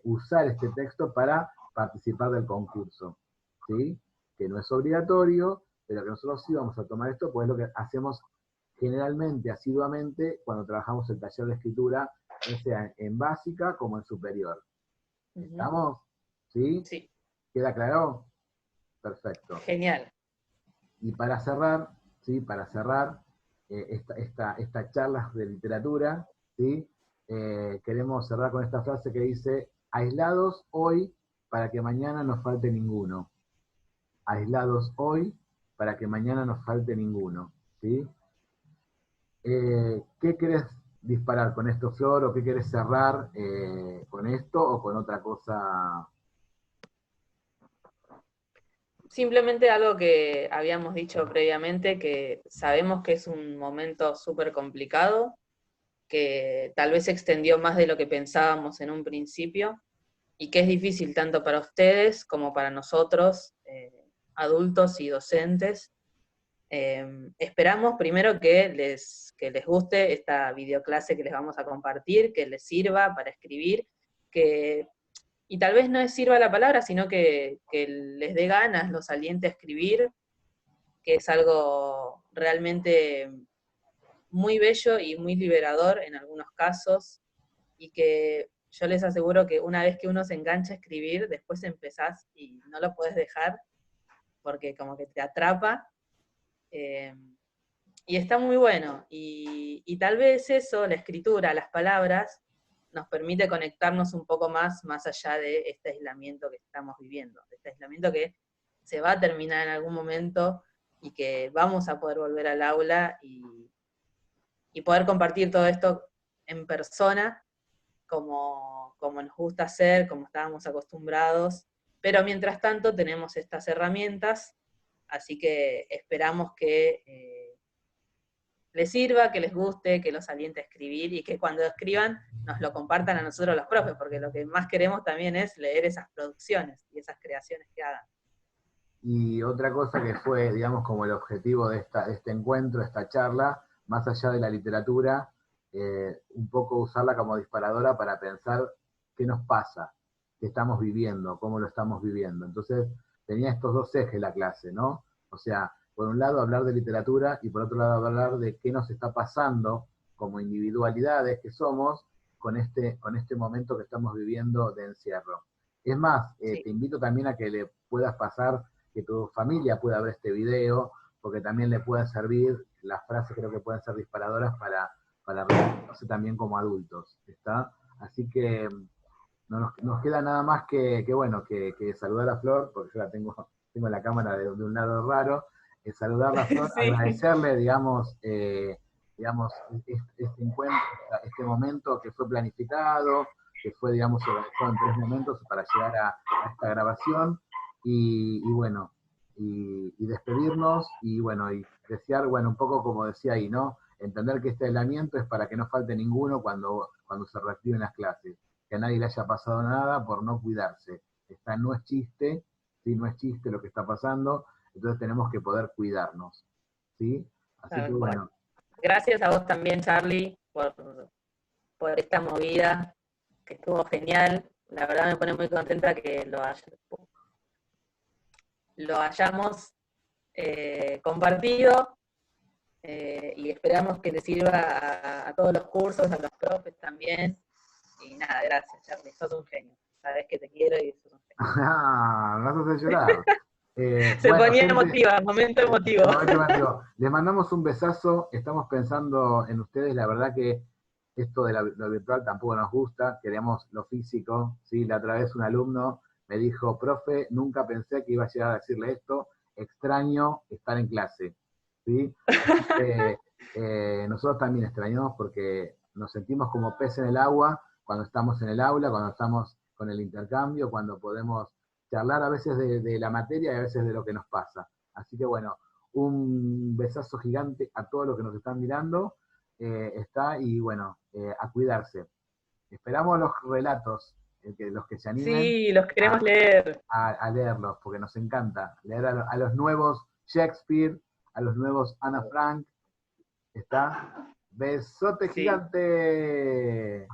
usar este texto para participar del concurso, ¿sí? Que no es obligatorio, pero que nosotros sí vamos a tomar esto, pues es lo que hacemos generalmente, asiduamente, cuando trabajamos el taller de escritura, ya sea en básica como en superior. ¿Estamos? ¿Sí? Sí, ¿Queda claro? Perfecto. genial. Y para cerrar, ¿sí? Para cerrar esta charla de literatura, ¿sí? Queremos cerrar con esta frase que dice: aislados hoy para que mañana nos falte ninguno. Aislados hoy para que mañana nos falte ninguno. ¿Sí? ¿Qué querés disparar con esto, Flor? ¿O qué querés cerrar con esto o con otra cosa? Simplemente algo que habíamos dicho previamente, que sabemos que es un momento súper complicado, que tal vez se extendió más de lo que pensábamos en un principio, y que es difícil tanto para ustedes como para nosotros, adultos y docentes. Esperamos primero que les guste esta videoclase que les vamos a compartir, que les sirva para escribir, y tal vez no les sirva la palabra, sino que les dé ganas, los aliente a escribir, que es algo realmente muy bello y muy liberador en algunos casos, y que yo les aseguro que una vez que uno se engancha a escribir, después empezás y no lo puedes dejar, porque como que te atrapa, eh, y está muy bueno, y tal vez eso, la escritura, las palabras, nos permite conectarnos un poco más allá de este aislamiento que estamos viviendo, de este aislamiento que se va a terminar en algún momento y que vamos a poder volver al aula y poder compartir todo esto en persona, como nos gusta hacer, como estábamos acostumbrados, pero mientras tanto tenemos estas herramientas, así que esperamos que les sirva, que les guste, que los aliente a escribir, y que cuando escriban nos lo compartan a nosotros los profes, porque lo que más queremos también es leer esas producciones y esas creaciones que hagan. Y otra cosa que fue, digamos, como el objetivo de este encuentro, esta charla, más allá de la literatura, un poco usarla como disparadora para pensar qué nos pasa, qué estamos viviendo, cómo lo estamos viviendo. Entonces, tenía estos dos ejes la clase, ¿no? O sea, por un lado hablar de literatura y por otro lado hablar de qué nos está pasando como individualidades que somos con este momento que estamos viviendo de encierro. Es más, Sí. te invito también a que le puedas pasar, que tu familia pueda ver este video, porque también le pueden servir, las frases creo que pueden ser disparadoras para reconocerse también como adultos, ¿está? Así que no nos queda nada más bueno, que saludar a Flor, porque yo la tengo la cámara de un lado raro, saludarla a Flor, Sí. agradecerle, digamos, este encuentro, este momento que fue planificado, que fue, digamos, organizado en 3 momentos para llegar a esta grabación, y bueno, y despedirnos, y bueno, y desear, bueno, un poco como decía ahí, ¿no? Entender que este aislamiento es para que no falte ninguno cuando se reactiven las clases. que a nadie le haya pasado nada por no cuidarse. No es chiste, ¿sí? No es chiste lo que está pasando, entonces tenemos que poder cuidarnos, ¿sí? Así que Tal cual. bueno. Gracias a vos también, Charlie, por esta movida, que estuvo genial. La verdad me pone muy contenta que lo hayamos compartido, y esperamos que te sirva a todos los cursos, a los profes también. Y nada, gracias, Charlie, sos un genio. Sabés que te quiero y sos un genio. Me vas a hacer llorar. Se Bueno, ponía gente, emotiva, momento emotivo. les mandamos un besazo, estamos pensando en ustedes, la verdad que esto de lo virtual tampoco nos gusta, queremos lo físico, ¿sí? La otra vez un alumno me dijo, profe, nunca pensé que iba a llegar a decirle esto, extraño estar en clase, ¿sí? Así que nosotros también extrañamos porque nos sentimos como pez en el agua cuando estamos en el aula, cuando estamos con el intercambio, cuando podemos charlar a veces de la materia y a veces de lo que nos pasa. Así que bueno, un besazo gigante a todos los que nos están mirando. Y bueno, a cuidarse. Esperamos los relatos, los que se animen Sí, los queremos a, leer. a leerlos, porque nos encanta leer a los nuevos Shakespeare, a los nuevos Ana Frank. Besote Sí. gigante.